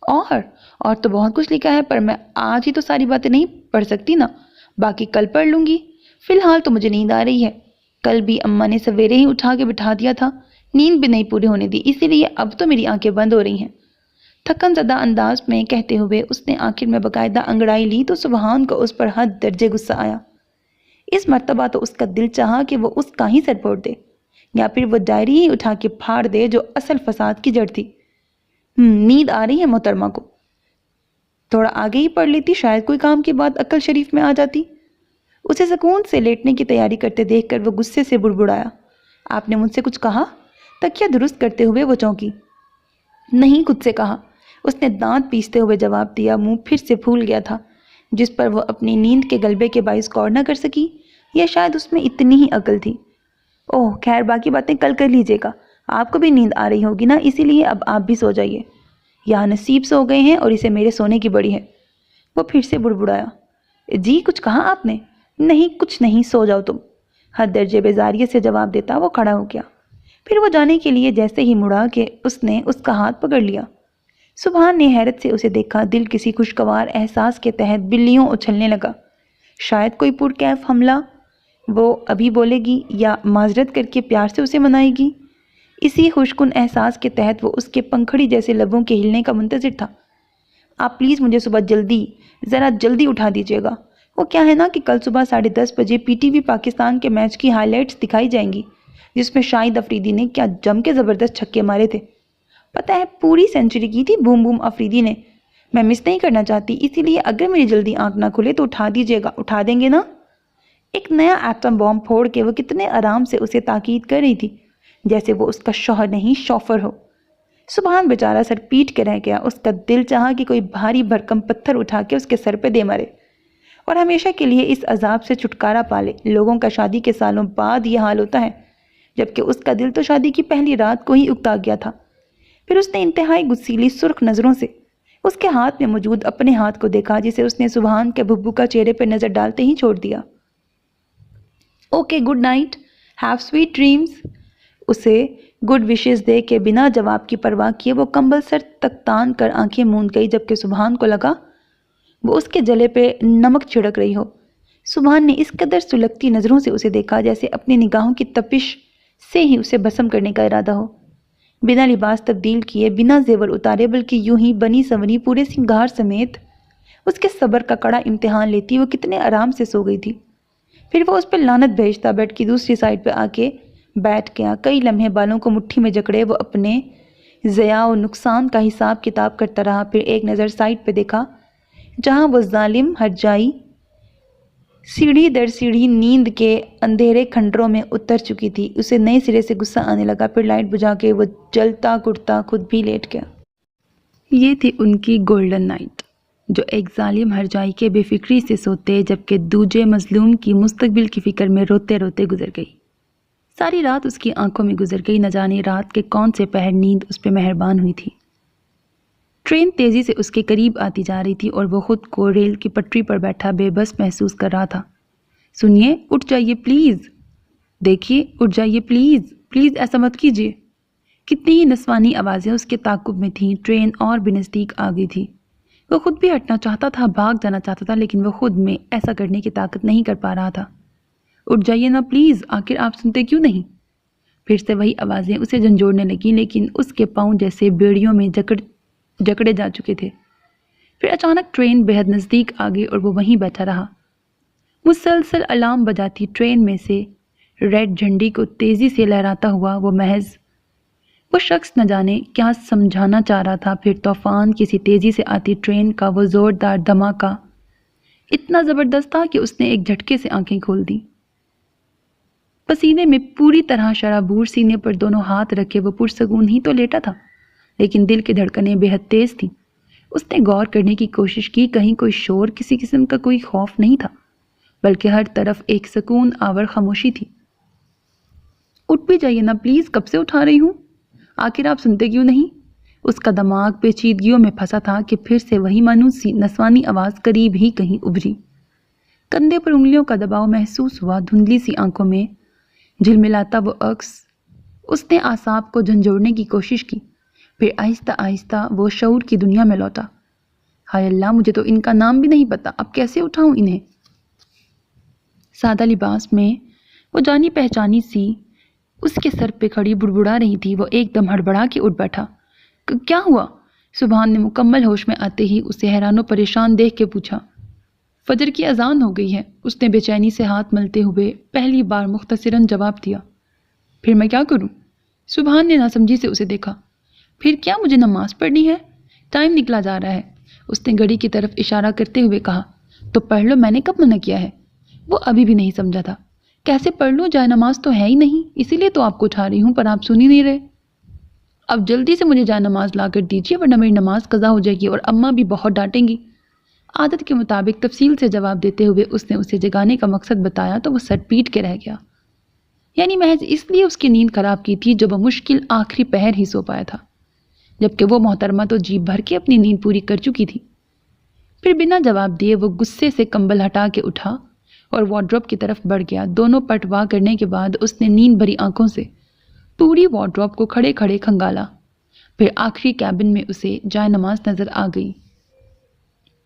[SPEAKER 1] اور تو بہت کچھ لکھا ہے، پر میں آج ہی تو ساری باتیں نہیں پڑھ سکتی نا، باقی کل پڑھ لوں گی۔ فی الحال تو مجھے نیند آ رہی ہے، کل بھی اماں نے سویرے ہی اٹھا کے بٹھا دیا تھا، نیند بھی نہیں پوری ہونے دی، اسی لیے اب تو میری آنکھیں بند ہو رہی ہیں۔ تھکن زدہ انداز میں کہتے ہوئے اس نے آخر میں باقاعدہ انگڑائی لی تو سبحان کو اس پر حد درجے غصہ آیا۔ اس مرتبہ تو اس کا دل چاہا کہ وہ اس کا ہی سر پھوڑ دے، یا پھر وہ ڈائری ہی اٹھا کے پھاڑ دے جو اصل فساد کی جڑ تھی۔ نیند آ رہی ہے محترمہ کو، تھوڑا آگے ہی پڑھ لیتی، شاید کوئی کام کی بات عقل شریف میں آ جاتی۔ اسے سکون سے لیٹنے کی تیاری کرتے دیکھ کر وہ غصے سے بڑبڑایا۔ آپ نے مجھ سے کچھ کہا؟ تکیہ درست کرتے ہوئے وہ چونکی۔ نہیں، خود سے کہا، اس نے دانت پیستے ہوئے جواب دیا۔ منہ پھر سے پھول گیا تھا، جس پر وہ اپنی نیند کے غلبے کے باعث غور نہ کر سکی، یا شاید اس میں اتنی ہی عقل تھی۔ اوہ خیر، باقی باتیں کل کر لیجیے گا، آپ کو بھی نیند آ رہی ہوگی نا، اسی لیے اب آپ بھی سو جائیے، یہاں نصیب سو گئے ہیں اور اسے میرے سونے کی بڑی ہے۔ وہ پھر سے بڑبڑایا۔ جی کچھ کہا آپ نے؟ نہیں کچھ نہیں، سو جاؤ تم، حد درجے بیزاریت سے جواب دیتا وہ کھڑا ہو گیا۔ پھر وہ جانے کے لیے جیسے ہی مڑا کہ اس نے اس کا ہاتھ پکڑ لیا۔ سبحان نے حیرت سے اسے دیکھا، دل کسی خوشگوار احساس کے تحت بلیوں اچھلنے لگا۔ شاید کوئی پرکیف حملہ وہ ابھی بولے گی یا معذرت کر کے پیار سے اسے منائے گی۔ اسی خوشکن احساس کے تحت وہ اس کے پنکھڑی جیسے لبوں کے ہلنے کا منتظر تھا۔ آپ پلیز مجھے صبح ذرا جلدی اٹھا دیجیے گا، وہ کیا ہے نا کہ کل صبح 10:30 بجے پی ٹی وی پاکستان کے میچ کی ہائی لائٹس دکھائی جائیں گی، جس میں شاہد افریدی نے کیا جم کے زبردست چھکے مارے تھے، پتہ ہے پوری سینچری کی تھی بوم بوم افریدی نے۔ میں مس نہیں کرنا چاہتی، اسی لیے اگر میری جلدی آنکھ نہ کھلے تو اٹھا دیجیے گا، اٹھا دیں گے نا؟ ایک نیا ایٹم بام پھوڑ کے وہ کتنے آرام سے اسے تاکید کر رہی تھی، جیسے وہ اس کا شوہر نہیں شوفر ہو۔ سبحان بیچارہ سر پیٹ کے رہ گیا۔ اس کا دل چاہا کہ کوئی بھاری بھرکم پتھر اٹھا کے اس کے سر پہ دے مارے اور ہمیشہ کے لیے اس عذاب سے چھٹکارا پالے۔ لوگوں کا شادی کے سالوں بعد یہ حال ہوتا ہے، جبکہ اس کا دل تو شادی کی پہلی رات کو ہی اکتا گیا تھا۔ پھر اس نے انتہائی غصیلی سرخ نظروں سے اس کے ہاتھ میں موجود اپنے ہاتھ کو دیکھا، جسے اس نے سبحان کے بھبو کا چہرے پر نظر ڈالتے ہی چھوڑ دیا۔ Okay, good night, have sweet dreams. اسے گڈ وشز دے کے بنا جواب کی پرواہ کیے وہ کمبل سر تک تان کر آنکھیں موند گئی، جبکہ سبحان کو لگا وہ اس کے جلے پہ نمک چھڑک رہی ہو۔ سبحان نے اس قدر سلگتی نظروں سے اسے دیکھا جیسے اپنی نگاہوں کی تپش سے ہی اسے بھسم کرنے کا ارادہ ہو۔ بنا لباس تبدیل کیے، بنا زیور اتارے، بلکہ یوں ہی بنی سنوری پورے سنگار سمیت اس کے صبر کا کڑا امتحان لیتی وہ کتنے آرام سے سو گئی تھی۔ پھر وہ اس پہ لعنت بھیجتا، بیڈ کی دوسری سائڈ پہ آ کے بیٹھ گیا۔ کئی لمحے بالوں کو مٹھی میں جکڑے وہ اپنے ضیاع و نقصان کا حساب کتاب کرتا رہا۔ پھر ایک نظر سائڈ پہ دیکھا جہاں وہ ظالم ہرجائی سیڑھی در سیڑھی نیند کے اندھیرے کھنڈروں میں اتر چکی تھی۔ اسے نئے سرے سے غصہ آنے لگا۔ پھر لائٹ بجھا کے وہ جلتا کٹتا خود بھی لیٹ گیا۔ یہ تھی ان کی گولڈن نائٹ، جو ایک ظالم ہرجائی کے بے فکری سے سوتے جبکہ دوجے مظلوم کی مستقبل کی فکر میں روتے روتے گزر گئی۔ ساری رات اس کی آنکھوں میں گزر گئی، نہ جانے رات کے کون سے پہر نیند اس پہ مہربان ہوئی تھی۔ ٹرین تیزی سے اس کے قریب آتی جا رہی تھی اور وہ خود کو ریل کی پٹری پر بیٹھا بے بس محسوس کر رہا تھا۔ سنیے، اٹھ جائیے پلیز، دیکھیے، اٹھ جائیے پلیز، پلیز ایسا مت کیجیے۔ کتنی ہی نسوانی آوازیں اس کے تعاقب میں تھیں۔ ٹرین اور بھی نزدیک آ گئی تھی۔ وہ خود بھی ہٹنا چاہتا تھا، بھاگ جانا چاہتا تھا، لیکن وہ خود میں ایسا کرنے کی طاقت نہیں کر پا رہا تھا۔ اٹھ جائیے نا پلیز، آخر آپ سنتے کیوں نہیں؟ پھر سے وہی آوازیں اسے جھنجھوڑنے لگیں، لیکن اس کے پاؤں جیسے بیڑیوں میں جکڑے جا چکے تھے۔ پھر اچانک ٹرین بہت نزدیک آ گئی اور وہ وہیں بیٹھا رہا۔ مسلسل الارم بجاتی ٹرین میں سے ریڈ جھنڈی کو تیزی سے لہراتا ہوا وہ شخص نہ جانے کیا سمجھانا چاہ رہا تھا۔ پھر طوفان کسی تیزی سے آتی ٹرین کا وہ زوردار دھماکہ اتنا زبردست تھا کہ اس نے ایک جھٹکے سے آنکھیں کھول دیں۔ پسینے میں پوری طرح شرابور سینے پر دونوں ہاتھ رکھے وہ پرسکون ہی تو لیٹا تھا، لیکن دل کی دھڑکنیں بے حد تیز تھیں۔ اس نے غور کرنے کی کوشش کی، کہیں کوئی شور، کسی قسم کا کوئی خوف نہیں تھا، بلکہ ہر طرف ایک سکون آور خاموشی تھی۔ اٹھ بھی جائیے نا پلیز، کب سے اٹھا رہی ہوں، آخر آپ سنتے کیوں نہیں؟ اس کا دماغ پیچیدگیوں میں پھنسا تھا کہ پھر سے وہی مانوسی نسوانی آواز قریب ہی کہیں ابھری۔ کندھے پر انگلیوں کا دباؤ محسوس ہوا، دھندلی سی آنکھوں میں جھلملاتا وہ عکس۔ اس نے اعصاب کو جھنجھوڑنے کی کوشش کی، پھر آہستہ آہستہ وہ شعور کی دنیا میں لوٹا۔ ہائے اللہ، مجھے تو ان کا نام بھی نہیں پتا، اب کیسے اٹھاؤں انہیں؟ سادہ لباس میں وہ جانی پہچانی سی اس کے سر پہ کھڑی بڑبڑا رہی تھی۔ وہ ایک دم ہڑبڑا کے اٹھ بیٹھا۔ کیا ہوا؟ سبحان نے مکمل ہوش میں آتے ہی اسے حیران و پریشان دیکھ کے پوچھا۔ فجر کی اذان ہو گئی ہے، اس نے بے چینی سے ہاتھ ملتے ہوئے پہلی بار مختصراً جواب دیا۔ پھر میں کیا کروں؟ سبحان نے ناسمجھی سے اسے دیکھا۔ پھر کیا مجھے نماز پڑھنی ہے؟ ٹائم نکلا جا رہا ہے، اس نے گھڑی کی طرف اشارہ کرتے ہوئے کہا۔ تو پڑھ لو، میں نے کب منع کیا ہے؟ وہ ابھی بھی نہیں سمجھا تھا۔ کیسے پڑھ لوں، جائے نماز تو ہے ہی نہیں، اسی لیے تو آپ کو اٹھا رہی ہوں، پر آپ سن ہی نہیں رہے۔ اب جلدی سے مجھے جائے نماز لا کر دیجیے، ورنہ میری نماز قضا ہو جائے گی اور اماں بھی بہت ڈانٹیں گی۔ عادت کے مطابق تفصیل سے جواب دیتے ہوئے اس نے اسے جگانے کا مقصد بتایا تو وہ سر پیٹ کے رہ گیا۔ یعنی محض اس لیے اس کی نیند خراب کی تھی جو بمشکل آخری پہر ہی سو پایا تھا، جبکہ وہ محترمہ تو جی بھر کے اپنی نیند پوری کر چکی تھی۔ پھر بنا جواب دیے وہ غصے سے کمبل ہٹا کے اٹھا اور وارڈروب کی طرف بڑھ گیا۔ دونوں پٹوا کرنے کے بعد اس نے نیند بھری آنکھوں سے پوری وارڈروب کو کھڑے کھڑے کھنگالا۔ پھر آخری کیبن میں اسے جائے نماز نظر آ گئی۔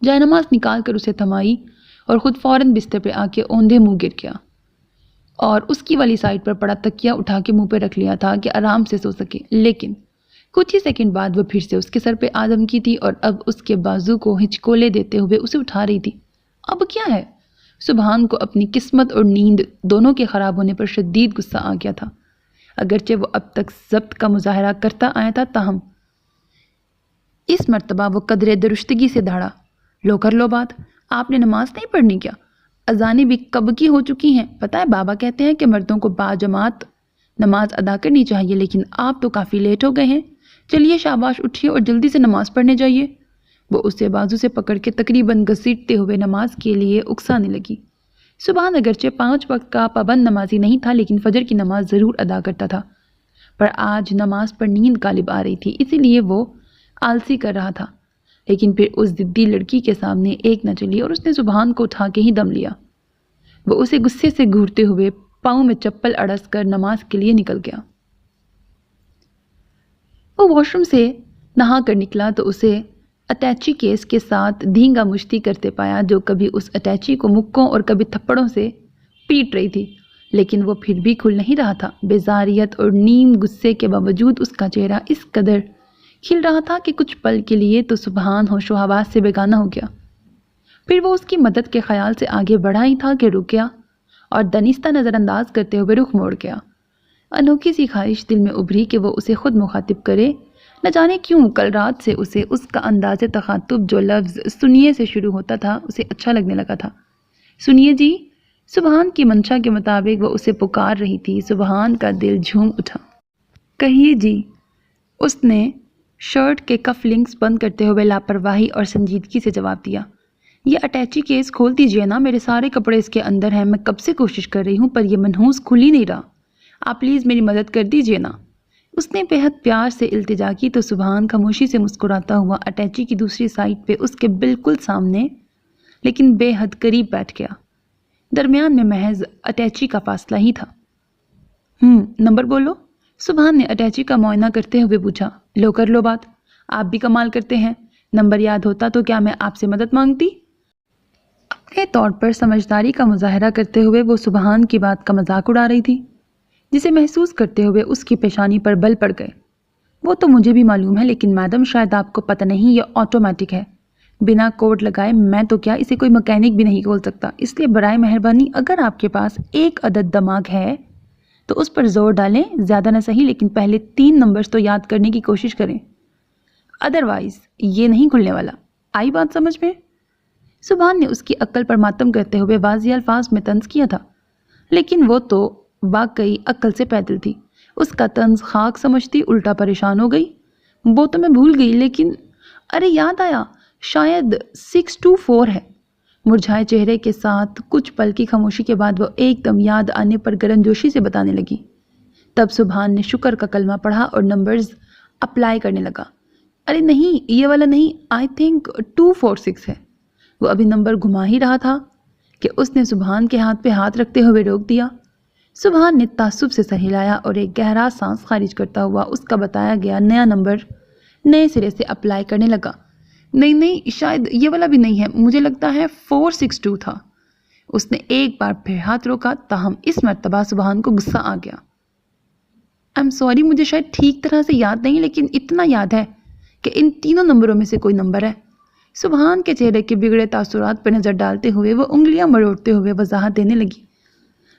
[SPEAKER 1] جائے نماز نکال کر اسے تھمائی اور خود فوراً بستر پہ آ کے اوندھے منہ گر گیا اور اس کی والی سائڈ پر پڑا تکیہ اٹھا کے منہ پہ رکھ لیا تھا کہ آرام سے سو سکے۔ لیکن کچھ ہی سیکنڈ بعد وہ پھر سے اس کے سر پہ آدم کی تھی اور اب اس کے بازو کو ہچکولے دیتے ہوئے اسے اٹھا رہی تھی۔ اب کیا ہے؟ سبحان کو اپنی قسمت اور نیند دونوں کے خراب ہونے پر شدید غصہ آ گیا تھا۔ اگرچہ وہ اب تک ضبط کا مظاہرہ کرتا آیا تھا، تاہم اس مرتبہ وہ قدرے درستگی سے دھاڑا۔ لو کر لو بات، آپ نے نماز نہیں پڑھنی کیا؟ اذانیں بھی کب کی ہو چکی ہیں، پتہ ہے بابا کہتے ہیں کہ مردوں کو باجماعت نماز ادا کرنی چاہیے، لیکن آپ تو کافی لیٹ ہو گئے ہیں، چلیے شاباش اٹھیے اور جلدی سے نماز پڑھنے جائیے۔ وہ اسے بازو سے پکڑ کے تقریباً گھسیٹتے ہوئے نماز کے لیے اکسانے لگی۔ سبحان اگرچہ 5 وقت کا پابند نمازی نہیں تھا، لیکن فجر کی نماز ضرور ادا کرتا تھا، پر آج نماز پر نیند غالب آ رہی تھی، اسی لیے وہ آلسی کر رہا تھا۔ لیکن پھر اس ضدی لڑکی کے سامنے ایک نہ چلی اور اس نے سبحان کو اٹھا کے ہی دم لیا۔ وہ اسے غصے سے گھورتے ہوئے پاؤں میں چپل اڑس کر نماز کے لیے نکل گیا۔ وہ واش روم سے نہا کر نکلا تو اسے اٹیچی کیس کے ساتھ دھینگا مشتی کرتے پایا، جو کبھی اس اٹیچی کو مکوں اور کبھی تھپڑوں سے پیٹ رہی تھی۔ لیکن وہ پھر بھی کھل نہیں رہا تھا۔ بیزاریت اور نیم غصے کے باوجود اس کا چہرہ اس قدر کھل رہا تھا کہ کچھ پل کے لیے تو سبحان ہوش و حواس سے بیگانہ ہو گیا۔ پھر وہ اس کی مدد کے خیال سے آگے بڑھا ہی تھا کہ رک گیا اور دنستہ نظر انداز کرتے ہوئے رخ موڑ گیا۔ انوکھی سی خواہش دل میں ابھری کہ وہ اسے خود مخاطب کرے۔ نہ جانے کیوں کل رات سے اسے اس کا انداز تخاطب جو لفظ سنیے سے شروع ہوتا تھا اسے اچھا لگنے لگا تھا۔ سنیے جی، سبحان کی منشا کے مطابق وہ اسے پکار رہی تھی۔ سبحان کا دل جھوم اٹھا۔ کہیے جی، اس نے شرٹ کے کف لنکس بند کرتے ہوئے لاپرواہی اور سنجیدگی سے جواب دیا۔ یہ اٹیچی کیس کھول دیجیے نا، میرے سارے کپڑے اس کے اندر ہیں۔ میں کب سے کوشش کر رہی ہوں پر یہ منحوس کھل ہی نہیں رہا۔ آپ پلیز میری مدد کر دیجیے نا۔ اس نے بہت پیار سے التجا کی تو سبحان خاموشی سے مسکراتا ہوا اٹیچی کی دوسری سائڈ پہ اس کے بالکل سامنے لیکن بے حد قریب بیٹھ گیا۔ درمیان میں محض اٹیچی کا فاصلہ ہی تھا۔ نمبر بولو، سبحان نے اٹیچی کا معائنہ کرتے ہوئے پوچھا۔ لو کر لو بات، آپ بھی کمال کرتے ہیں۔ نمبر یاد ہوتا تو کیا میں آپ سے مدد مانگتی؟ اپنے طور پر سمجھداری کا مظاہرہ کرتے ہوئے وہ سبحان کی بات کا مذاق اڑا رہی تھی، جسے محسوس کرتے ہوئے اس کی پیشانی پر بل پڑ گئے۔ وہ تو مجھے بھی معلوم ہے، لیکن میڈم شاید آپ کو پتہ نہیں یہ آٹومیٹک ہے، بنا کوڈ لگائے میں تو کیا اسے کوئی مکینک بھی نہیں کھول سکتا۔ اس لیے برائے مہربانی اگر آپ کے پاس ایک عدد دماغ ہے تو اس پر زور ڈالیں، زیادہ نہ صحیح لیکن پہلے 3 نمبرز تو یاد کرنے کی کوشش کریں، ادروائز یہ نہیں کھلنے والا۔ آئی بات سمجھ میں؟ سبحان نے اس کی عقل پر ماتم کرتے ہوئے واضح الفاظ میں طنز کیا تھا، لیکن وہ تو واقعی عقل سے پیدل تھی۔ اس کا طنز خاک سمجھتی الٹا پریشان ہو گئی۔ وہ تو میں بھول گئی، لیکن ارے یاد آیا، شاید 624 ہے۔ مرجھائے چہرے کے ساتھ کچھ پل کی خاموشی کے بعد وہ ایک دم یاد آنے پر گرم جوشی سے بتانے لگی۔ تب سبحان نے شکر کا کلمہ پڑھا اور نمبرز اپلائی کرنے لگا۔ ارے نہیں، یہ والا نہیں، آئی تھنک 246 ہے۔ وہ ابھی نمبر گھما ہی رہا تھا کہ اس نے سبحان کے ہاتھ پہ ہاتھ رکھتے ہوئے روک دیا۔ سبحان نے تعصب سے سر ہلایا اور ایک گہرا سانس خارج کرتا ہوا اس کا بتایا گیا نیا نمبر نئے سرے سے اپلائی کرنے لگا۔ نہیں، شاید یہ والا بھی نہیں ہے، مجھے لگتا ہے 462 تھا۔ اس نے ایک بار پھر ہاتھ روکا، تاہم اس مرتبہ سبحان کو غصہ آ گیا۔ I'm sorry، مجھے شاید ٹھیک طرح سے یاد نہیں، لیکن اتنا یاد ہے کہ ان تینوں نمبروں میں سے کوئی نمبر ہے۔ سبحان کے چہرے کے بگڑے تاثرات پر نظر ڈالتے ہوئے وہ انگلیاں مروڑتے ہوئے وضاحت دینے لگی،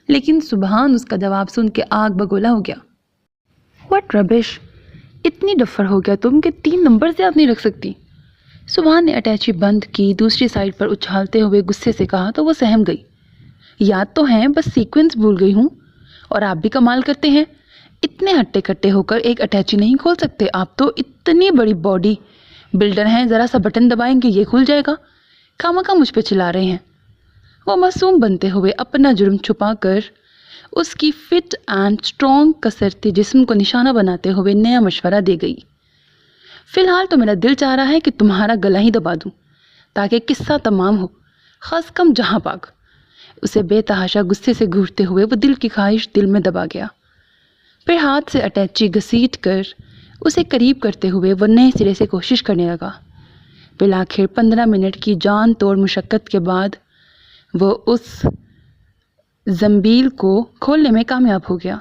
[SPEAKER 1] لیکن سبحان اس کا جواب سن کے آگ بگولا ہو گیا۔ What rubbish! اتنی ڈفر ہو گیا تم کہ 3 نمبر یاد نہیں رکھ سکتی۔ سبحان نے اٹیچی بند کی دوسری سائڈ پر اچھالتے ہوئے غصے سے کہا تو وہ سہم گئی۔ یاد تو ہیں، بس سیکوینس بھول گئی ہوں۔ اور آپ بھی کمال کرتے ہیں، اتنے ہٹے کٹے ہو کر ایک اٹیچی نہیں کھول سکتے۔ آپ تو اتنی بڑی باڈی بلڈر ہیں، ذرا سا بٹن دبائیں گے یہ کھل جائے گا۔ خامخواہ مجھ پہ چلا رہے ہیں۔ وہ معصوم بنتے ہوئے اپنا جرم چھپا کر اس کی فٹ اینڈ اسٹرانگ کسرتی جسم کو نشانہ بناتے ہوئے نیا مشورہ دے گئی۔ فی الحال تو میرا دل چاہ رہا ہے کہ تمہارا گلا ہی دبا دوں تاکہ قصہ تمام ہو، خاص کم جہاں پاک۔ اسے بے تحاشا غصے سے گھورتے ہوئے وہ دل کی خواہش دل میں دبا گیا۔ پھر ہاتھ سے اٹیچی گھسیٹ کر اسے قریب کرتے ہوئے وہ نئے سرے سے کوشش کرنے لگا۔ بالآخر 15 منٹ کی جان توڑ مشقت کے بعد وہ اس زنبیل کو کھولنے میں کامیاب ہو گیا۔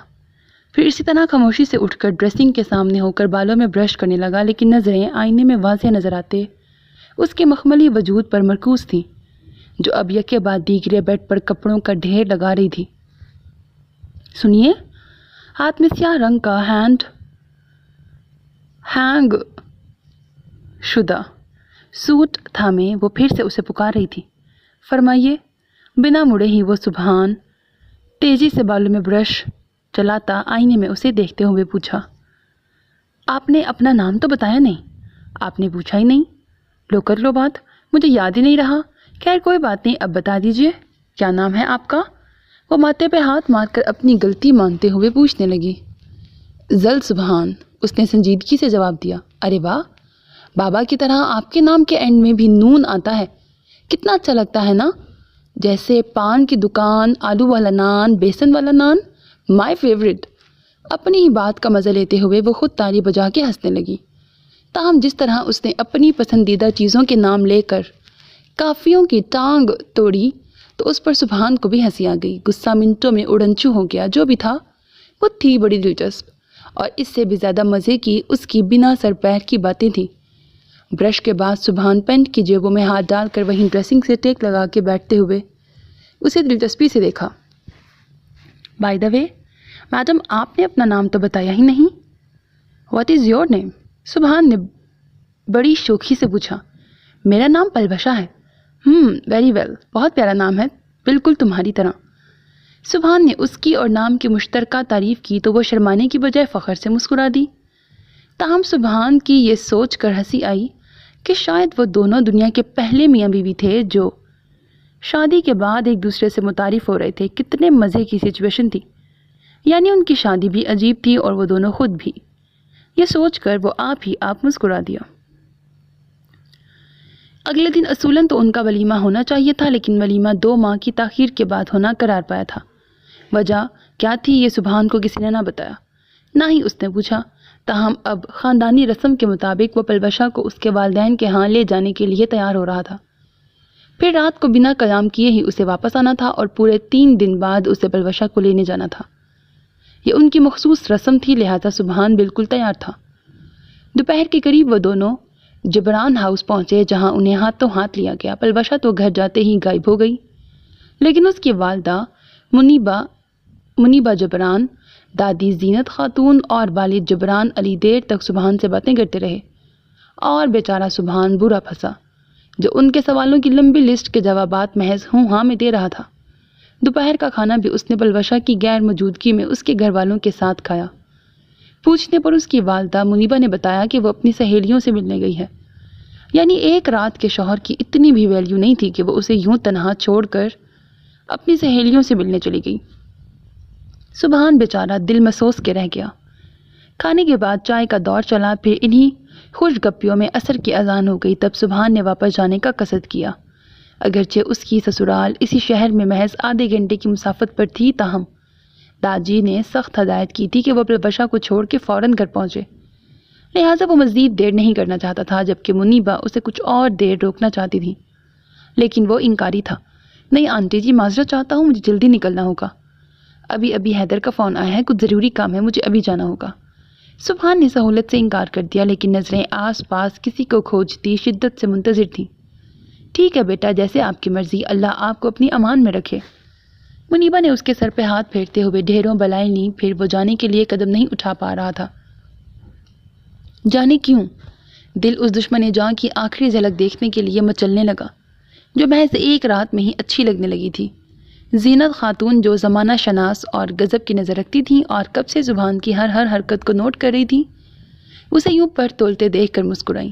[SPEAKER 1] پھر اسی طرح خاموشی سے اٹھ کر ڈریسنگ کے سامنے ہو کر بالوں میں برش کرنے لگا، لیکن نظریں آئینے میں واضح نظر آتے اس کے مخملی وجود پر مرکوز تھیں، جو اب یکے بعد دیگرے بیڈ پر کپڑوں کا ڈھیر لگا رہی تھی۔ سنیے، ہاتھ میں سیاہ رنگ کا ہینگ شدہ سوٹ تھامے وہ پھر سے اسے پکار رہی تھی۔ فرمائیے۔ بنا مڑے ہی وہ سبحان تیزی سے بالوں میں برش چلاتا آئینے میں اسے دیکھتے ہوئے پوچھا۔ آپ نے اپنا نام تو بتایا نہیں۔ آپ نے پوچھا ہی نہیں۔ لو کر لو بات، مجھے یاد ہی نہیں رہا۔ خیر کوئی بات نہیں، اب بتا دیجئے کیا نام ہے آپ کا؟ وہ ماتھے پہ ہاتھ مار کر اپنی غلطی مانتے ہوئے پوچھنے لگی۔ زل سبحان، اس نے سنجیدگی سے جواب دیا۔ ارے واہ، بابا کی طرح آپ کے نام کے اینڈ میں بھی نون آتا ہے، کتنا اچھا لگتا ہے نا، جیسے پان کی دکان، آلو والا نان، بیسن والا نان، مائی فیوریٹ۔ اپنی ہی بات کا مزہ لیتے ہوئے وہ خود تالی بجا کے ہنسنے لگی۔ تاہم جس طرح اس نے اپنی پسندیدہ چیزوں کے نام لے کر کافیوں کی ٹانگ توڑی تو اس پر سبحان کو بھی ہنسی آ گئی۔ غصہ منٹوں میں اڑنچو ہو گیا۔ جو بھی تھا وہ تھی بڑی دلچسپ، اور اس سے بھی زیادہ مزے کی اس کی بنا سر پیر کی باتیں تھیں۔ برش کے بعد سبحان پینٹ کی جیبوں میں ہاتھ ڈال کر وہیں ڈریسنگ سے ٹیک لگا کے بیٹھتے ہوئے اسے دلچسپی سے دیکھا۔ بائی دا وے میڈم، آپ نے اپنا نام تو بتایا ہی نہیں۔ What is your name? سبحان نے بڑی شوخی سے پوچھا۔ میرا نام پلوشا ہے۔ ویری ویل، بہت پیارا نام ہے، بالکل تمہاری طرح۔ سبحان نے اس کی اور نام کی مشترکہ تعریف کی تو وہ شرمانے کی بجائے فخر سے مسکرا دی۔ تاہم سبحان کی یہ سوچ کر ہنسی آئی کہ شاید وہ دونوں دنیا کے پہلے میاں بیوی تھے جو شادی کے بعد ایک دوسرے سے متعارف ہو رہے تھے۔ کتنے مزے کی سچویشن تھی، یعنی ان کی شادی بھی عجیب تھی اور وہ دونوں خود بھی۔ یہ سوچ کر وہ آپ ہی آپ مسکرا دیا۔ اگلے دن اصولاً تو ان کا ولیمہ ہونا چاہیے تھا، لیکن ولیمہ 2 ماہ کی تاخیر کے بعد ہونا قرار پایا تھا۔ وجہ کیا تھی یہ سبحان کو کسی نے نہ بتایا، نہ ہی اس نے پوچھا۔ تاہم اب خاندانی رسم کے مطابق وہ پلوشا کو اس کے والدین کے ہاں لے جانے کے لیے تیار ہو رہا تھا۔ پھر رات کو بنا قیام کیے ہی اسے واپس آنا تھا اور پورے 3 دن بعد اسے پلوشا کو لینے جانا تھا۔ یہ ان کی مخصوص رسم تھی، لہذا سبحان بالکل تیار تھا۔ دوپہر کے قریب وہ دونوں جبران ہاؤس پہنچے، جہاں انہیں ہاتھوں ہاتھ لیا گیا۔ پلوشا تو گھر جاتے ہی غائب ہو گئی، لیکن اس کی والدہ منیبہ جبران، دادی زینت خاتون اور والد جبران علی دیر تک سبحان سے باتیں کرتے رہے، اور بیچارہ سبحان برا پھنسا جو ان کے سوالوں کی لمبی لسٹ کے جوابات محض ہوں ہاں میں دے رہا تھا۔ دوپہر کا کھانا بھی اس نے پلوشا کی غیر موجودگی میں اس کے گھر والوں کے ساتھ کھایا۔ پوچھنے پر اس کی والدہ منیبہ نے بتایا کہ وہ اپنی سہیلیوں سے ملنے گئی ہے، یعنی ایک رات کے شوہر کی اتنی بھی ویلیو نہیں تھی کہ وہ اسے یوں تنہا چھوڑ کر اپنی سہیلیوں سے ملنے چلی گئی۔ سبحان بیچارہ دل مسوس کے رہ گیا۔ کھانے کے بعد چائے کا دور چلا، پھر انہی خوش گپیوں میں عصر کی اذان ہو گئی۔ تب سبحان نے واپس جانے کا قصد کیا۔ اگرچہ اس کی سسرال اسی شہر میں محض آدھے گھنٹے کی مسافت پر تھی، تاہم داجی نے سخت ہدایت کی تھی کہ وہ پلوشا کو چھوڑ کے فوراً گھر پہنچے، لہٰذا وہ مزید دیر نہیں کرنا چاہتا تھا، جبکہ منیبہ اسے کچھ اور دیر روکنا چاہتی تھی، لیکن وہ انکاری تھا۔ نہیں آنٹی جی، معذرت چاہتا ہوں، مجھے جلدی نکلنا ہوگا۔ ابھی حیدر کا فون آیا ہے، کچھ ضروری کام ہے، مجھے ابھی جانا ہوگا۔ سبحان نے سہولت سے انکار کر دیا، لیکن نظریں آس پاس کسی کو کھوجتی شدت سے منتظر تھیں۔ ٹھیک ہے بیٹا، جیسے آپ کی مرضی، اللہ آپ کو اپنی امان میں رکھے۔ منیبہ نے اس کے سر پہ ہاتھ پھیرتے ہوئے ڈھیروں بلائیں لیں، پھر وہ جانے کے لیے قدم نہیں اٹھا پا رہا تھا۔ جانے کیوں؟ دل اس دشمن جاں کی آخری جھلک دیکھنے کے لیے مچلنے لگا، جو محض ایک رات میں ہی اچھی لگنے لگی تھی۔ زینت خاتون، جو زمانہ شناس اور غضب کی نظر رکھتی تھیں اور کب سے سبحان کی ہر حرکت کو نوٹ کر رہی تھی، اسے یوں پر تولتے دیکھ کر مسکرائیں۔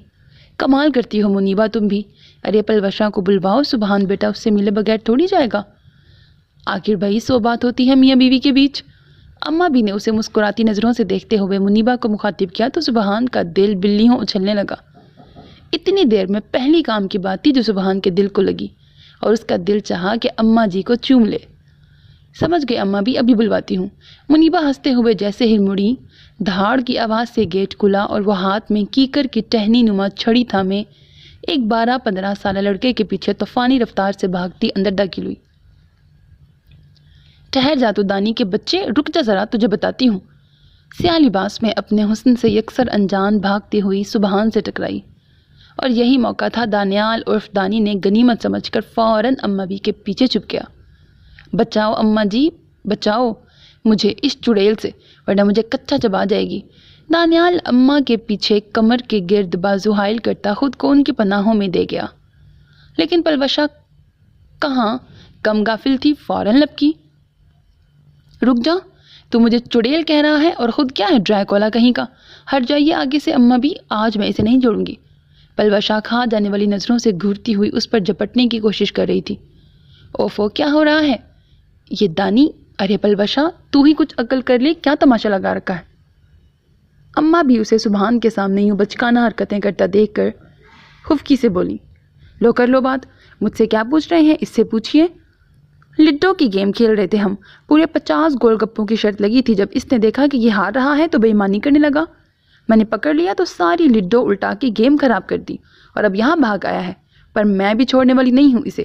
[SPEAKER 1] کمال کرتی ہو منیبہ تم بھی، ارے پلوشا کو بلواؤ، سبحان بیٹا اس سے ملے بغیر تھوڑی جائے گا۔ آخر بھائی 100 بات ہوتی ہے میاں بیوی کے بیچ۔ اماں بھی نے اسے مسکراتی نظروں سے دیکھتے ہوئے منیبہ کو مخاطب کیا تو سبحان کا دل بلیوں اچھلنے لگا۔ اتنی دیر میں پہلی کام کی بات تھی جو سبحان کے دل کو لگی، اور اس کا دل چاہا کہ اماں جی کو چوم لے۔ سمجھ گئے اماں بھی، ابھی بلواتی ہوں۔ منیبہ ہنستے ہوئے جیسے ہی مڑی، دھاڑ کی آواز سے گیٹ کھلا اور وہ ہاتھ میں کیکر کی ٹہنی نما چھڑی تھامے ایک 12-15 سالہ لڑکے کے پیچھے طوفانی رفتار سے بھاگتی اندر داخل ہوئی۔ ٹھہر جا تو دانی کے بچے، رک جا ذرا، تجھے بتاتی ہوں۔ سیاہ لباس میں اپنے حسن سے یکسر انجان بھاگتی ہوئی سبحان سے ٹکرائی، اور یہی موقع تھا دانیال عرف دانی نے غنیمت سمجھ کر فوراً اماں بھی کے پیچھے چھپ گیا۔ بچاؤ اماں جی، بچاؤ مجھے اس چڑیل سے، ورنہ مجھے کچا چبا جائے گی۔ دانیال اماں کے پیچھے کمر کے گرد بازو حائل کرتا خود کو ان کی پناہوں میں دے گیا، لیکن پلوشا کہاں کم غافل تھی، فوراً لپکی۔ رک جا، تو مجھے چڑیل کہہ رہا ہے اور خود کیا ہے ڈریکولا کہیں کا، ہٹ جائیے آگے سے اماں بھی، آج میں اسے نہیں جوڑوں گی۔ پلوشا کھا جانے والی نظروں سے گھورتی ہوئی اس پر جھپٹنے کی کوشش کر رہی تھی۔ اوفو، کیا ہو رہا ہے؟ یہ دانی، ارے پلوشا تو ہی کچھ عقل کر لے، کیا تماشا لگا رکھا ہے؟ اماں بھی اسے سبحان کے سامنے یوں بچکانہ حرکتیں کرتا دیکھ کر خفکی سے بولی، لو کر لو بات، مجھ سے کیا پوچھ رہے ہیں، اس سے پوچھئے۔ لڈو کی گیم کھیل رہے تھے ہم، پورے 50 گول گپوں کی شرط لگی تھی، جب اس نے دیکھا کہ یہ ہار رہا ہے تو بے ایمانی کرنے لگا، میں نے پکڑ لیا تو ساری لڈو الٹا کے گیم خراب کر دی، اور اب یہاں بھاگ آیا ہے، پر میں بھی چھوڑنے والی نہیں ہوں اسے۔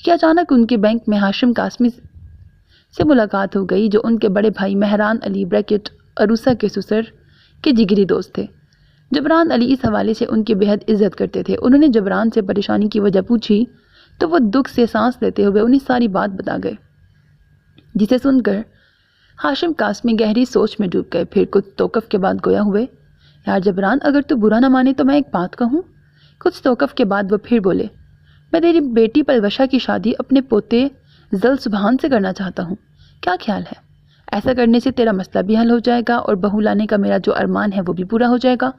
[SPEAKER 1] کہ اچانک ان کے بینک میں ہاشم قاسمی سے ملاقات ہو گئی، جو ان کے بڑے بھائی مہران علی بریکٹ عروسہ کے سسر کے جگری دوست تھے۔ جبران علی اس حوالے سے ان کی بےحد عزت کرتے تھے۔ انہوں نے جبران سے پریشانی کی وجہ پوچھی تو وہ دکھ سے سانس لیتے ہوئے انہیں ساری بات بتا گئے، جسے سن کر ہاشم قاسمی گہری سوچ میں ڈوب گئے۔ پھر کچھ توقف کے بعد گویا ہوئے، یار جبران، اگر تو برا نہ مانے تو میں ایک بات کہوں۔ کچھ توقف کے بعد وہ پھر بولے، میں تیری بیٹی پلوشا کی شادی اپنے پوتے زل سبحان سے کرنا چاہتا ہوں، کیا خیال ہے؟ ایسا کرنے سے تیرا مسئلہ بھی حل ہو جائے گا اور بہو لانے کا میرا جو ارمان ہے وہ بھی پورا ہو جائے گا۔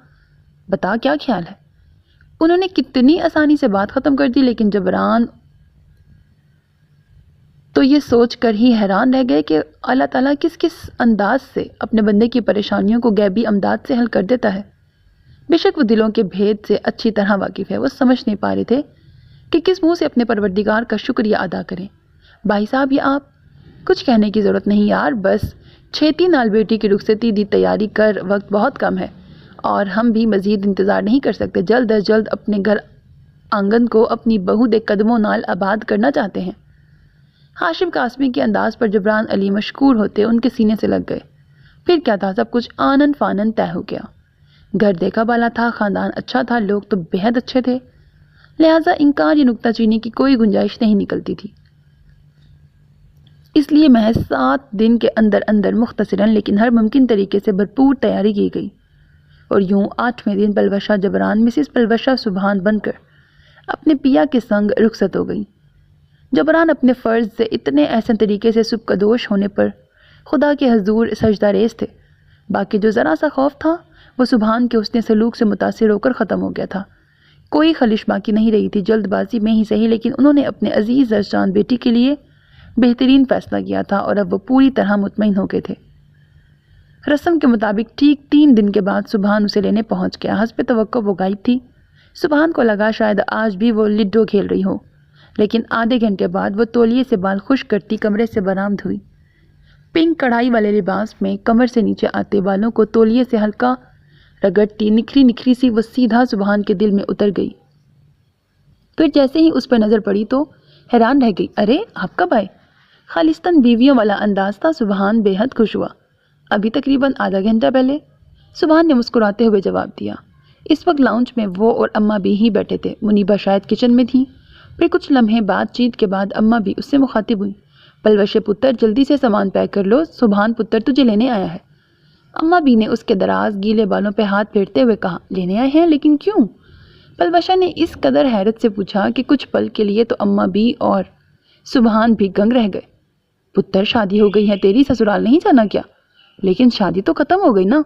[SPEAKER 1] بتا کیا خیال ہے؟ انہوں نے کتنی آسانی سے بات ختم کر دی، لیکن جبران تو یہ سوچ کر ہی حیران رہ گئے کہ اللہ تعالیٰ کس کس انداز سے اپنے بندے کی پریشانیوں کو غیبی امداد سے حل کر دیتا ہے۔ بے شک وہ دلوں کے بھید سے اچھی طرح واقف ہے۔ وہ سمجھ نہیں پا رہے تھے کہ کس منہ سے اپنے پروردگار کا شکریہ ادا کریں۔ بھائی صاحب، یہ آپ کچھ کہنے کی ضرورت نہیں یار، بس چھیتی نال بیٹی کی رخصتی دی تیاری کر، وقت بہت کم ہے اور ہم بھی مزید انتظار نہیں کر سکتے۔ جلد از جلد اپنے گھر آنگن کو اپنی بہو دے قدموں نال آباد کرنا چاہتے ہیں۔ ہاشم قاسمی کے انداز پر جبران علی مشکور ہوتے ان کے سینے سے لگ گئے۔ پھر کیا تھا، سب کچھ آنن فانن طے ہو گیا۔ گھر دیکھا بالا تھا، خاندان اچھا تھا، لوگ تو بےحد اچھے تھے، لہٰذا انکار یا نکتہ چینی کی کوئی گنجائش نہیں نکلتی تھی۔ اس لیے محض 7 دن کے اندر اندر مختصراً لیکن ہر ممکن طریقے سے بھرپور تیاری کی گئی، اور یوں 8ویں دن پلوشا جبران مسز پلوشا سبحان بن کر اپنے پیا کے سنگ رخصت ہو گئی۔ جبران اپنے فرض سے اتنے احسن طریقے سے سبکدوش ہونے پر خدا کے حضور سجدہ ریز تھے، باقی جو ذرا سا خوف تھا وہ سبحان کے حسن سلوک سے متاثر ہو کر ختم ہو گیا تھا۔ کوئی خلش باقی نہیں رہی تھی۔ جلد بازی میں ہی صحیح، لیکن انہوں نے اپنے عزیز زرجان بیٹی کے لیے بہترین فیصلہ کیا تھا اور اب وہ پوری طرح مطمئن ہو گئے تھے۔ رسم کے مطابق ٹھیک 3 دن کے بعد سبحان اسے لینے پہنچ گیا۔ حسب توقع وہ غائب تھی۔ سبحان کو لگا شاید آج بھی وہ لڈو کھیل رہی ہو، لیکن آدھے گھنٹے بعد وہ تولیے سے بال خشک کرتی کمرے سے برآمد ہوئی۔ پنک کڑھائی والے لباس میں کمر سے نیچے آتے بالوں کو تولیے سے ہلکا رگڑتی نکھری نکھری سی وہ سیدھا سبحان کے دل میں اتر گئی۔ پھر جیسے ہی اس پر نظر پڑی تو حیران رہ گئی، ارے آپ کب آئے؟ خالصتاً بیویوں والا انداز تھا۔ سبحان بے حد خوش ہوا۔ ابھی تقریباً آدھا گھنٹہ پہلے، سبحان نے مسکراتے ہوئے جواب دیا۔ اس وقت لاؤنج میں وہ اور اماں بھی ہی بیٹھے تھے، منیبہ شاید کچن میں تھیں۔ پھر کچھ لمحے بات چیت کے بعد اماں بھی اس سے مخاطب ہوئی، پلوشے پتر جلدی سے سامان پیک کر لو، سبحان پتر تجھے لینے آیا ہے۔ اماں بھی نے اس کے دراز گیلے بالوں پہ ہاتھ پھیرتے ہوئے کہا، لینے آئے ہیں؟ لیکن کیوں؟ پلوشا نے اس قدر حیرت سے پوچھا کہ کچھ پل کے لیے تو اماں بھی اور سبحان بھی گنگ رہ گئے۔ پتر شادی ہو گئی ہے تیری، سسرال نہیں جانا کیا؟ لیکن شادی تو ختم ہو گئی نا،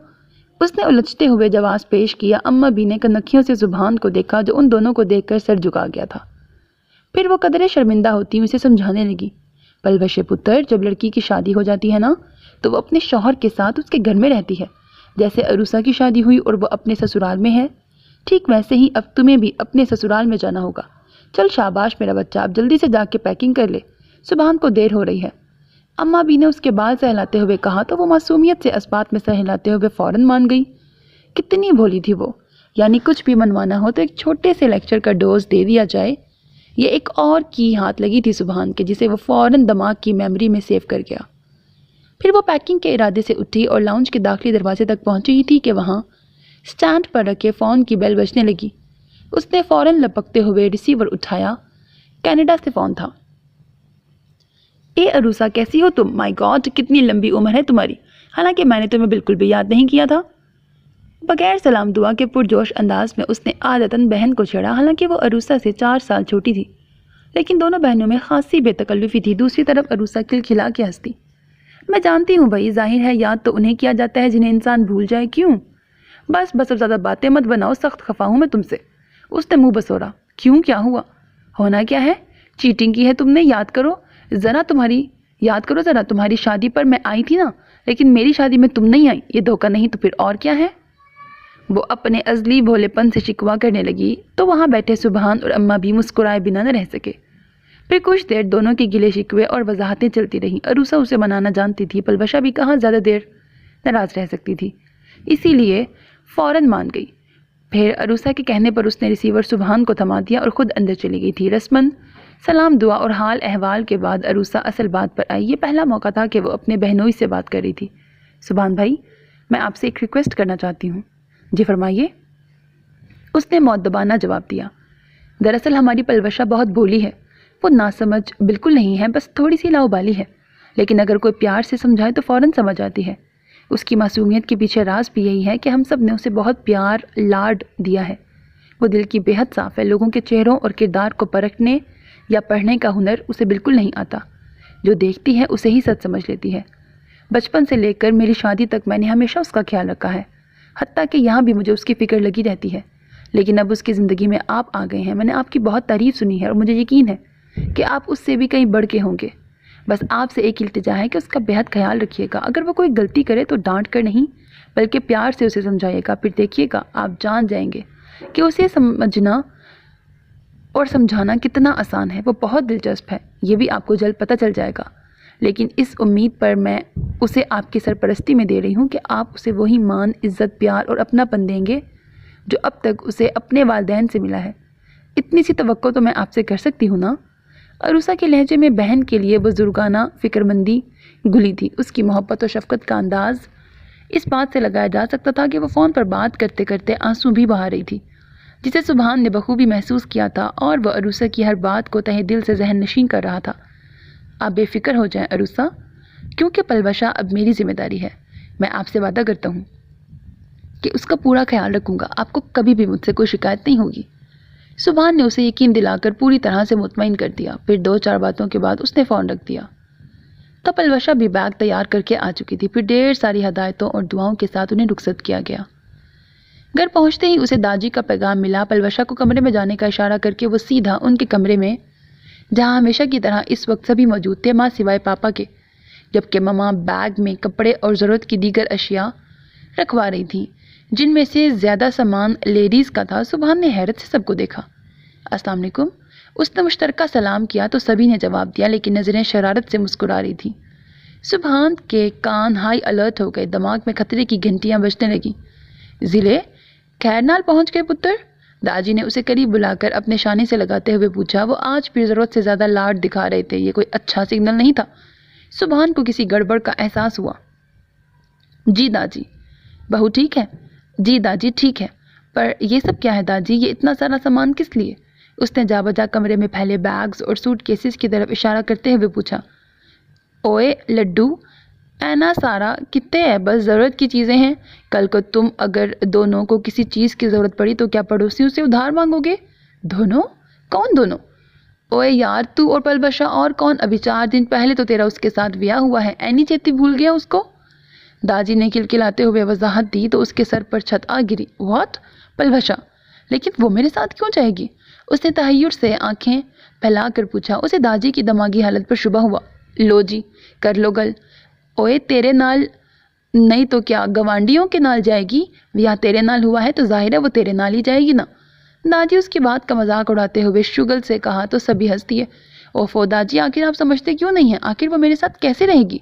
[SPEAKER 1] اس نے الجھتے ہوئے جواز پیش کیا۔ اماں بھی نے کنکھیوں سے سبحان کو دیکھا جو ان دونوں کو دیکھ کر سر جھکا گیا تھا۔ پھر وہ قدرے شرمندہ ہوتی اسے سمجھانے لگی، پلوشے پتر، جب لڑکی کی شادی ہو جاتی ہے نا تو وہ اپنے شوہر کے ساتھ اس کے گھر میں رہتی ہے، جیسے عروسہ کی شادی ہوئی اور وہ اپنے سسرال میں ہے، ٹھیک ویسے ہی اب تمہیں بھی اپنے سسرال میں جانا ہوگا۔ چل شاباش میرا بچہ، اب جلدی سے جا کے پیکنگ کر لے، سبحان کو دیر ہو رہی ہے۔ اماں بھی نے اس کے بال سہلاتے ہوئے کہا تو وہ معصومیت سے اسبات میں سہلاتے ہوئے فوراً مان گئی۔ کتنی بھولی تھی وہ، یعنی کچھ بھی منوانا ہو تو ایک چھوٹے سے لیکچر کا ڈوز دے دیا جائے۔ یہ ایک اور کی ہاتھ لگی تھی سبحان کے، جسے وہ فوراً دماغ کی میموری میں سیو کر گیا۔ پھر وہ پیکنگ کے ارادے سے اٹھی اور لاؤنج کے داخلی دروازے تک پہنچی ہی تھی کہ وہاں سٹینڈ پر رکھے فون کی بیل بجنے لگی۔ اس نے فوراً لپکتے ہوئے ریسیور اٹھایا۔ کینیڈا سے فون تھا۔ اے عروسہ، کیسی ہو تم؟ مائی گاڈ، کتنی لمبی عمر ہے تمہاری، حالانکہ میں نے تمہیں بالکل بھی یاد نہیں کیا تھا۔ بغیر سلام دعا کے پرجوش انداز میں اس نے عادتاً بہن کو چھیڑا، حالانکہ وہ عروسہ سے 4 سال چھوٹی تھی، لیکن دونوں بہنوں میں خاصی بے تکلفی تھی۔ دوسری طرف عروسہ کھلکھلا کے ہنستی، میں جانتی ہوں بھائی، ظاہر ہے یاد تو انہیں کیا جاتا ہے جنہیں انسان بھول جائے، کیوں؟ بس اب زیادہ باتیں مت بناؤ، سخت خفا ہوں میں تم سے۔ اس نے منہ بسورا۔ کیوں، کیا ہوا؟ ہونا کیا ہے؟ چیٹنگ کی ہے تم نے، یاد کرو ذرا تمہاری شادی پر میں آئی تھی نا، لیکن میری شادی میں تم نہیں آئی، یہ دھوکہ نہیں تو پھر اور کیا ہے؟ وہ اپنے ازلی بھولے پن سے شکوہ کرنے لگی تو وہاں بیٹھے سبحان اور اماں بھی مسکرائے بنا نہ رہ سکے۔ پھر کچھ دیر دونوں کی گلے شکوے اور وضاحتیں چلتی رہیں۔ عروسہ اسے منانا جانتی تھی، پلوشا بھی کہاں زیادہ دیر ناراض رہ سکتی تھی، اسی لیے فوراً مان گئی۔ پھر عروسہ کے کہنے پر اس نے ریسیور سبحان کو تھما دیا اور خود اندر چلی گئی تھی۔ رسماً سلام دعا اور حال احوال کے بعد عروسہ اصل بات پر آئی۔ یہ پہلا موقع تھا کہ وہ اپنے بہنوئی سے بات کر رہی تھی۔ سبحان بھائی، میں آپ سے ایک ریکویسٹ کرنا چاہتی ہوں۔ جی فرمائیے، اس نے مؤدبانہ جواب دیا۔ دراصل ہماری پلوشہ بہت بولی ہے، وہ ناسمجھ بالکل نہیں ہے، بس تھوڑی سی لاؤبالی ہے، لیکن اگر کوئی پیار سے سمجھائے تو فوراً سمجھ آتی ہے۔ اس کی معصومیت کے پیچھے راز بھی یہی ہے کہ ہم سب نے اسے بہت پیار لاڈ دیا ہے۔ وہ دل کی بے حد صاف ہے، لوگوں کے چہروں اور کردار کو پرکھنے یا پڑھنے کا ہنر اسے بالکل نہیں آتا۔ جو دیکھتی ہے اسے ہی سچ سمجھ لیتی ہے۔ بچپن سے لے کر میری شادی تک میں نے ہمیشہ اس کا خیال رکھا ہے، حتیٰ کہ یہاں بھی مجھے اس کی فکر لگی رہتی ہے، لیکن اب اس کی زندگی میں آپ آ گئے ہیں۔ میں نے آپ کی بہت تعریف سنی ہے اور مجھے یقین ہے کہ آپ اس سے بھی کہیں بڑھ کے ہوں گے۔ بس آپ سے ایک التجا ہے کہ اس کا بہت خیال رکھیے گا۔ اگر وہ کوئی غلطی کرے تو ڈانٹ کر نہیں بلکہ پیار سے اسے سمجھائیے گا، پھر دیکھیے گا آپ جان جائیں گے کہ اسے سمجھنا اور سمجھانا کتنا آسان ہے۔ وہ بہت دلچسپ ہے، یہ بھی آپ کو جلد پتہ چل جائے گا، لیکن اس امید پر میں اسے آپ کی سرپرستی میں دے رہی ہوں کہ آپ اسے وہی مان، عزت، پیار اور اپناپن دیں گے جو اب تک اسے اپنے والدین سے ملا ہے۔ اتنی سی توقع تو میں آپ سے کر سکتی ہوں نا؟ عروسہ کے لہجے میں بہن کے لیے بزرگانہ فکرمندی گھلی تھی۔ اس کی محبت اور شفقت کا انداز اس بات سے لگایا جا سکتا تھا کہ وہ فون پر بات کرتے کرتے آنسو بھی بہا رہی تھی، جسے سبحان نے بخوبی محسوس کیا تھا، اور وہ عروسہ کی ہر بات کو تہہ دل سے ذہن نشین کر رہا تھا۔ آپ بے فکر ہو جائیں عروسہ، کیونکہ پلوشہ اب میری ذمہ داری ہے۔ میں آپ سے وعدہ کرتا ہوں کہ اس کا پورا خیال رکھوں گا، آپ کو کبھی بھی مجھ سے کوئی شکایت نہیں ہوگی۔ سبحان نے اسے یقین دلا کر پوری طرح سے مطمئن کر دیا۔ پھر 2-4 باتوں کے بعد اس نے فون رکھ دیا۔ تب پلوشہ بھی بیگ تیار کر کے آ چکی تھی۔ پھر ڈھیر ساری ہدایتوں اور دعاؤں کے ساتھ انہیں رخصت کیا گیا۔ گھر پہنچتے ہی اسے داجی کا پیغام ملا۔ پلوشہ کو کمرے میں جانے کا اشارہ کر کے وہ سیدھا ان کے کمرے میں، جہاں ہمیشہ کی طرح اس وقت سبھی موجود تھے ماں سوائے پاپا کے، جبکہ ماما بیگ میں کپڑے اور ضرورت کی دیگر اشیاء رکھوا رہی تھی، جن میں سے زیادہ سامان لیڈیز کا تھا۔ سبحان نے حیرت سے سب کو دیکھا۔ السلام علیکم، اس نے مشترکہ سلام کیا تو سبھی نے جواب دیا، لیکن نظریں شرارت سے مسکرا رہی تھیں۔ سبحان کے کان ہائی الرٹ ہو گئے، دماغ میں خطرے کی گھنٹیاں بجنے لگیں۔ ضلع خیر نال پہنچ گئے پتر؟ داجی نے اسے قریب بلا کر اپنے شانے سے لگاتے ہوئے پوچھا۔ وہ آج پھر ضرورت سے زیادہ لاڈ دکھا رہے تھے، یہ کوئی اچھا سگنل نہیں تھا۔ سبحان کو کسی گڑبڑ کا احساس ہوا۔ جی داجی، بہو ٹھیک ہے؟ جی داجی ٹھیک ہے، پر یہ سب کیا ہے داجی؟ یہ اتنا سارا سامان کس لیے؟ اس نے جا بجا کمرے میں پھیلے بیگز اور سوٹ کیسز کی طرف اشارہ کرتے ہوئے پوچھا۔ اوئے لڈو، اینا سارا کتے ہے؟ بس ضرورت کی چیزیں ہیں، کل کو تم اگر دونوں کو کسی چیز کی ضرورت پڑی تو کیا پڑوسیوں سے ادھار مانگو گے؟ دونوں؟ کون دونوں؟ اوئے یار، تو اور پلوشہ، اور کون؟ ابھی 4 دن پہلے تو تیرا اس کے ساتھ بیاہ ہوا ہے، اینی چیتی بھول گیا اس کو؟ داجی نے کلکلاتے ہوئے وضاحت دی تو اس کے سر پر چھت آ گری۔ واٹ؟ پلوشہ؟ لیکن وہ میرے ساتھ کیوں جائے گی؟ اس نے تحیر سے آنکھیں پھیلا کر پوچھا۔ اسے داجی کی دماغی حالت پر شبہ ہوا۔ لو جی، کر لو گل۔ اوئے تیرے نال نہیں تو کیا گوانڈیوں کے نال جائے گی؟ یا تیرے نال ہوا ہے تو ظاہر ہے وہ تیرے نال ہی جائے گی نا۔ داجی اس کی بات کا مذاق اڑاتے ہوئے شگل سے کہا تو سبھی ہنس دیے۔ اوفو داجی، آخر آپ سمجھتے کیوں نہیں ہیں؟ آخر وہ میرے ساتھ کیسے رہے گی؟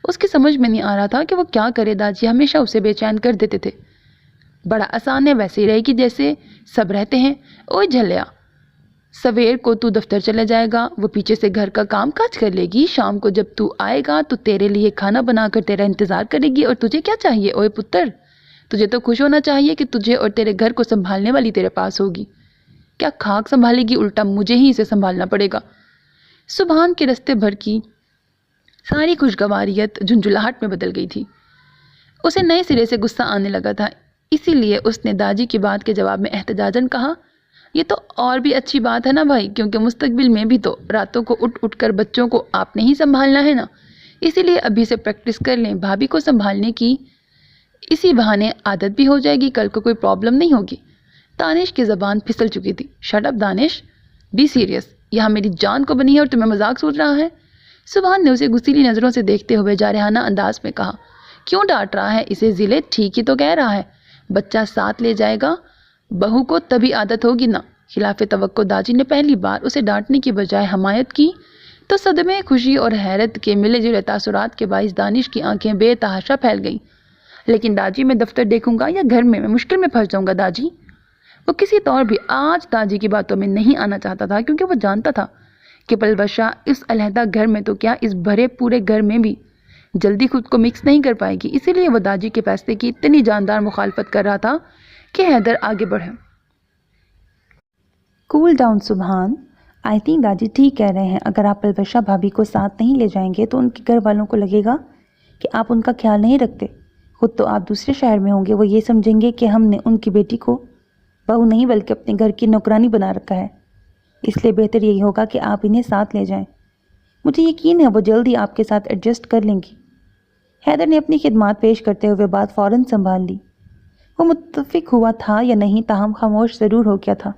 [SPEAKER 1] اس کی سمجھ میں نہیں آ رہا تھا کہ وہ کیا کرے۔ داجی ہمیشہ اسے بے چین کر دیتے تھے۔ بڑا آسان ہے، ویسے ہی رہے گی جیسے سب رہتے ہیں۔ اوئے جھلیا، سویر کو تو دفتر چلے جائے گا، وہ پیچھے سے گھر کا کام کاج کر لے گی، شام کو جب تو آئے گا تو تیرے لیے کھانا بنا کر تیرا انتظار کرے گی، اور تجھے کیا چاہیے؟ اوئے پتر، تجھے تو خوش ہونا چاہیے کہ تجھے اور تیرے گھر کو سنبھالنے والی تیرے پاس ہوگی۔ کیا کھاک سنبھالے گی؟ الٹا مجھے ہی اسے سنبھالنا پڑے گا۔ سبحان کے رستے بھر کی ساری خوشگواریت جھنجھلاہٹ میں بدل گئی تھی۔ اسے نئے سرے سے غصہ آنے لگا تھا، اسی لیے اس نے داجی کی بات کے جواب میں احتجاجاً کہا، یہ تو اور بھی اچھی بات ہے نا بھائی، کیونکہ مستقبل میں بھی تو راتوں کو اٹھ کر بچوں کو آپ نے ہی سنبھالنا ہے نا، اسی لیے ابھی سے پریکٹس کر لیں بھابھی کو سنبھالنے کی، اسی بہانے عادت بھی ہو جائے گی، کل کو کوئی پرابلم نہیں ہوگی۔ دانش کی زبان پھسل چکی تھی۔ Shut up Danish, be serious, یہاں میری جان کو بنی ہے اور تمہیں مذاق سوچ رہا ہے؟ سبحان نے اسے غصیلی نظروں سے دیکھتے ہوئے جارحانہ انداز میں کہا۔ کیوں ڈانٹ رہا ہے اسے؟ ضلع ٹھیک ہی تو کہہ رہا ہے، بچہ ساتھ لے جائے گا، بہو کو تبھی عادت ہوگی نا۔ خلاف توقع داجی نے پہلی بار اسے ڈانٹنے کی بجائے حمایت کی تو صدمے، خوشی اور حیرت کے ملے جلے تاثرات کے باعث دانش کی آنکھیں بے تحاشا پھیل گئیں۔ لیکن داجی، میں دفتر دیکھوں گا یا گھر میں مشکل میں پھنس جاؤں گا داجی۔ وہ کسی طور بھی آج داجی کی باتوں میں نہیں آنا چاہتا تھا، کیونکہ وہ جانتا تھا کہ پلوشا اس علیحدہ گھر میں تو کیا اس بھرے پورے گھر میں بھی جلدی خود کو مکس نہیں کر پائے گی، اسی لیے وہ داجی کے فیصلے کی اتنی جاندار مخالفت کر رہا تھا کہ حیدر آگے بڑھا۔
[SPEAKER 2] کول ڈاؤن سبحان، آئی تھنک داجی ٹھیک کہہ رہے ہیں۔ اگر آپ پلوشا بھابھی کو ساتھ نہیں لے جائیں گے تو ان کے گھر والوں کو لگے گا کہ آپ ان کا خیال نہیں رکھتے۔ خود تو آپ دوسرے شہر میں ہوں گے، وہ یہ سمجھیں گے کہ ہم نے ان کی بیٹی کو بہو نہیں بلکہ اپنے گھر کی نوکرانی بنا رکھا ہے، اس لیے بہتر یہی ہوگا کہ آپ انہیں ساتھ لے جائیں۔ مجھے یقین ہے وہ جلدی آپ کے ساتھ ایڈجسٹ کر لیں گی۔ حیدر نے اپنی خدمات پیش کرتے ہوئے بات فوراً سنبھال لی۔ وہ متفق ہوا تھا یا نہیں، تاہم خاموش ضرور ہو گیا تھا۔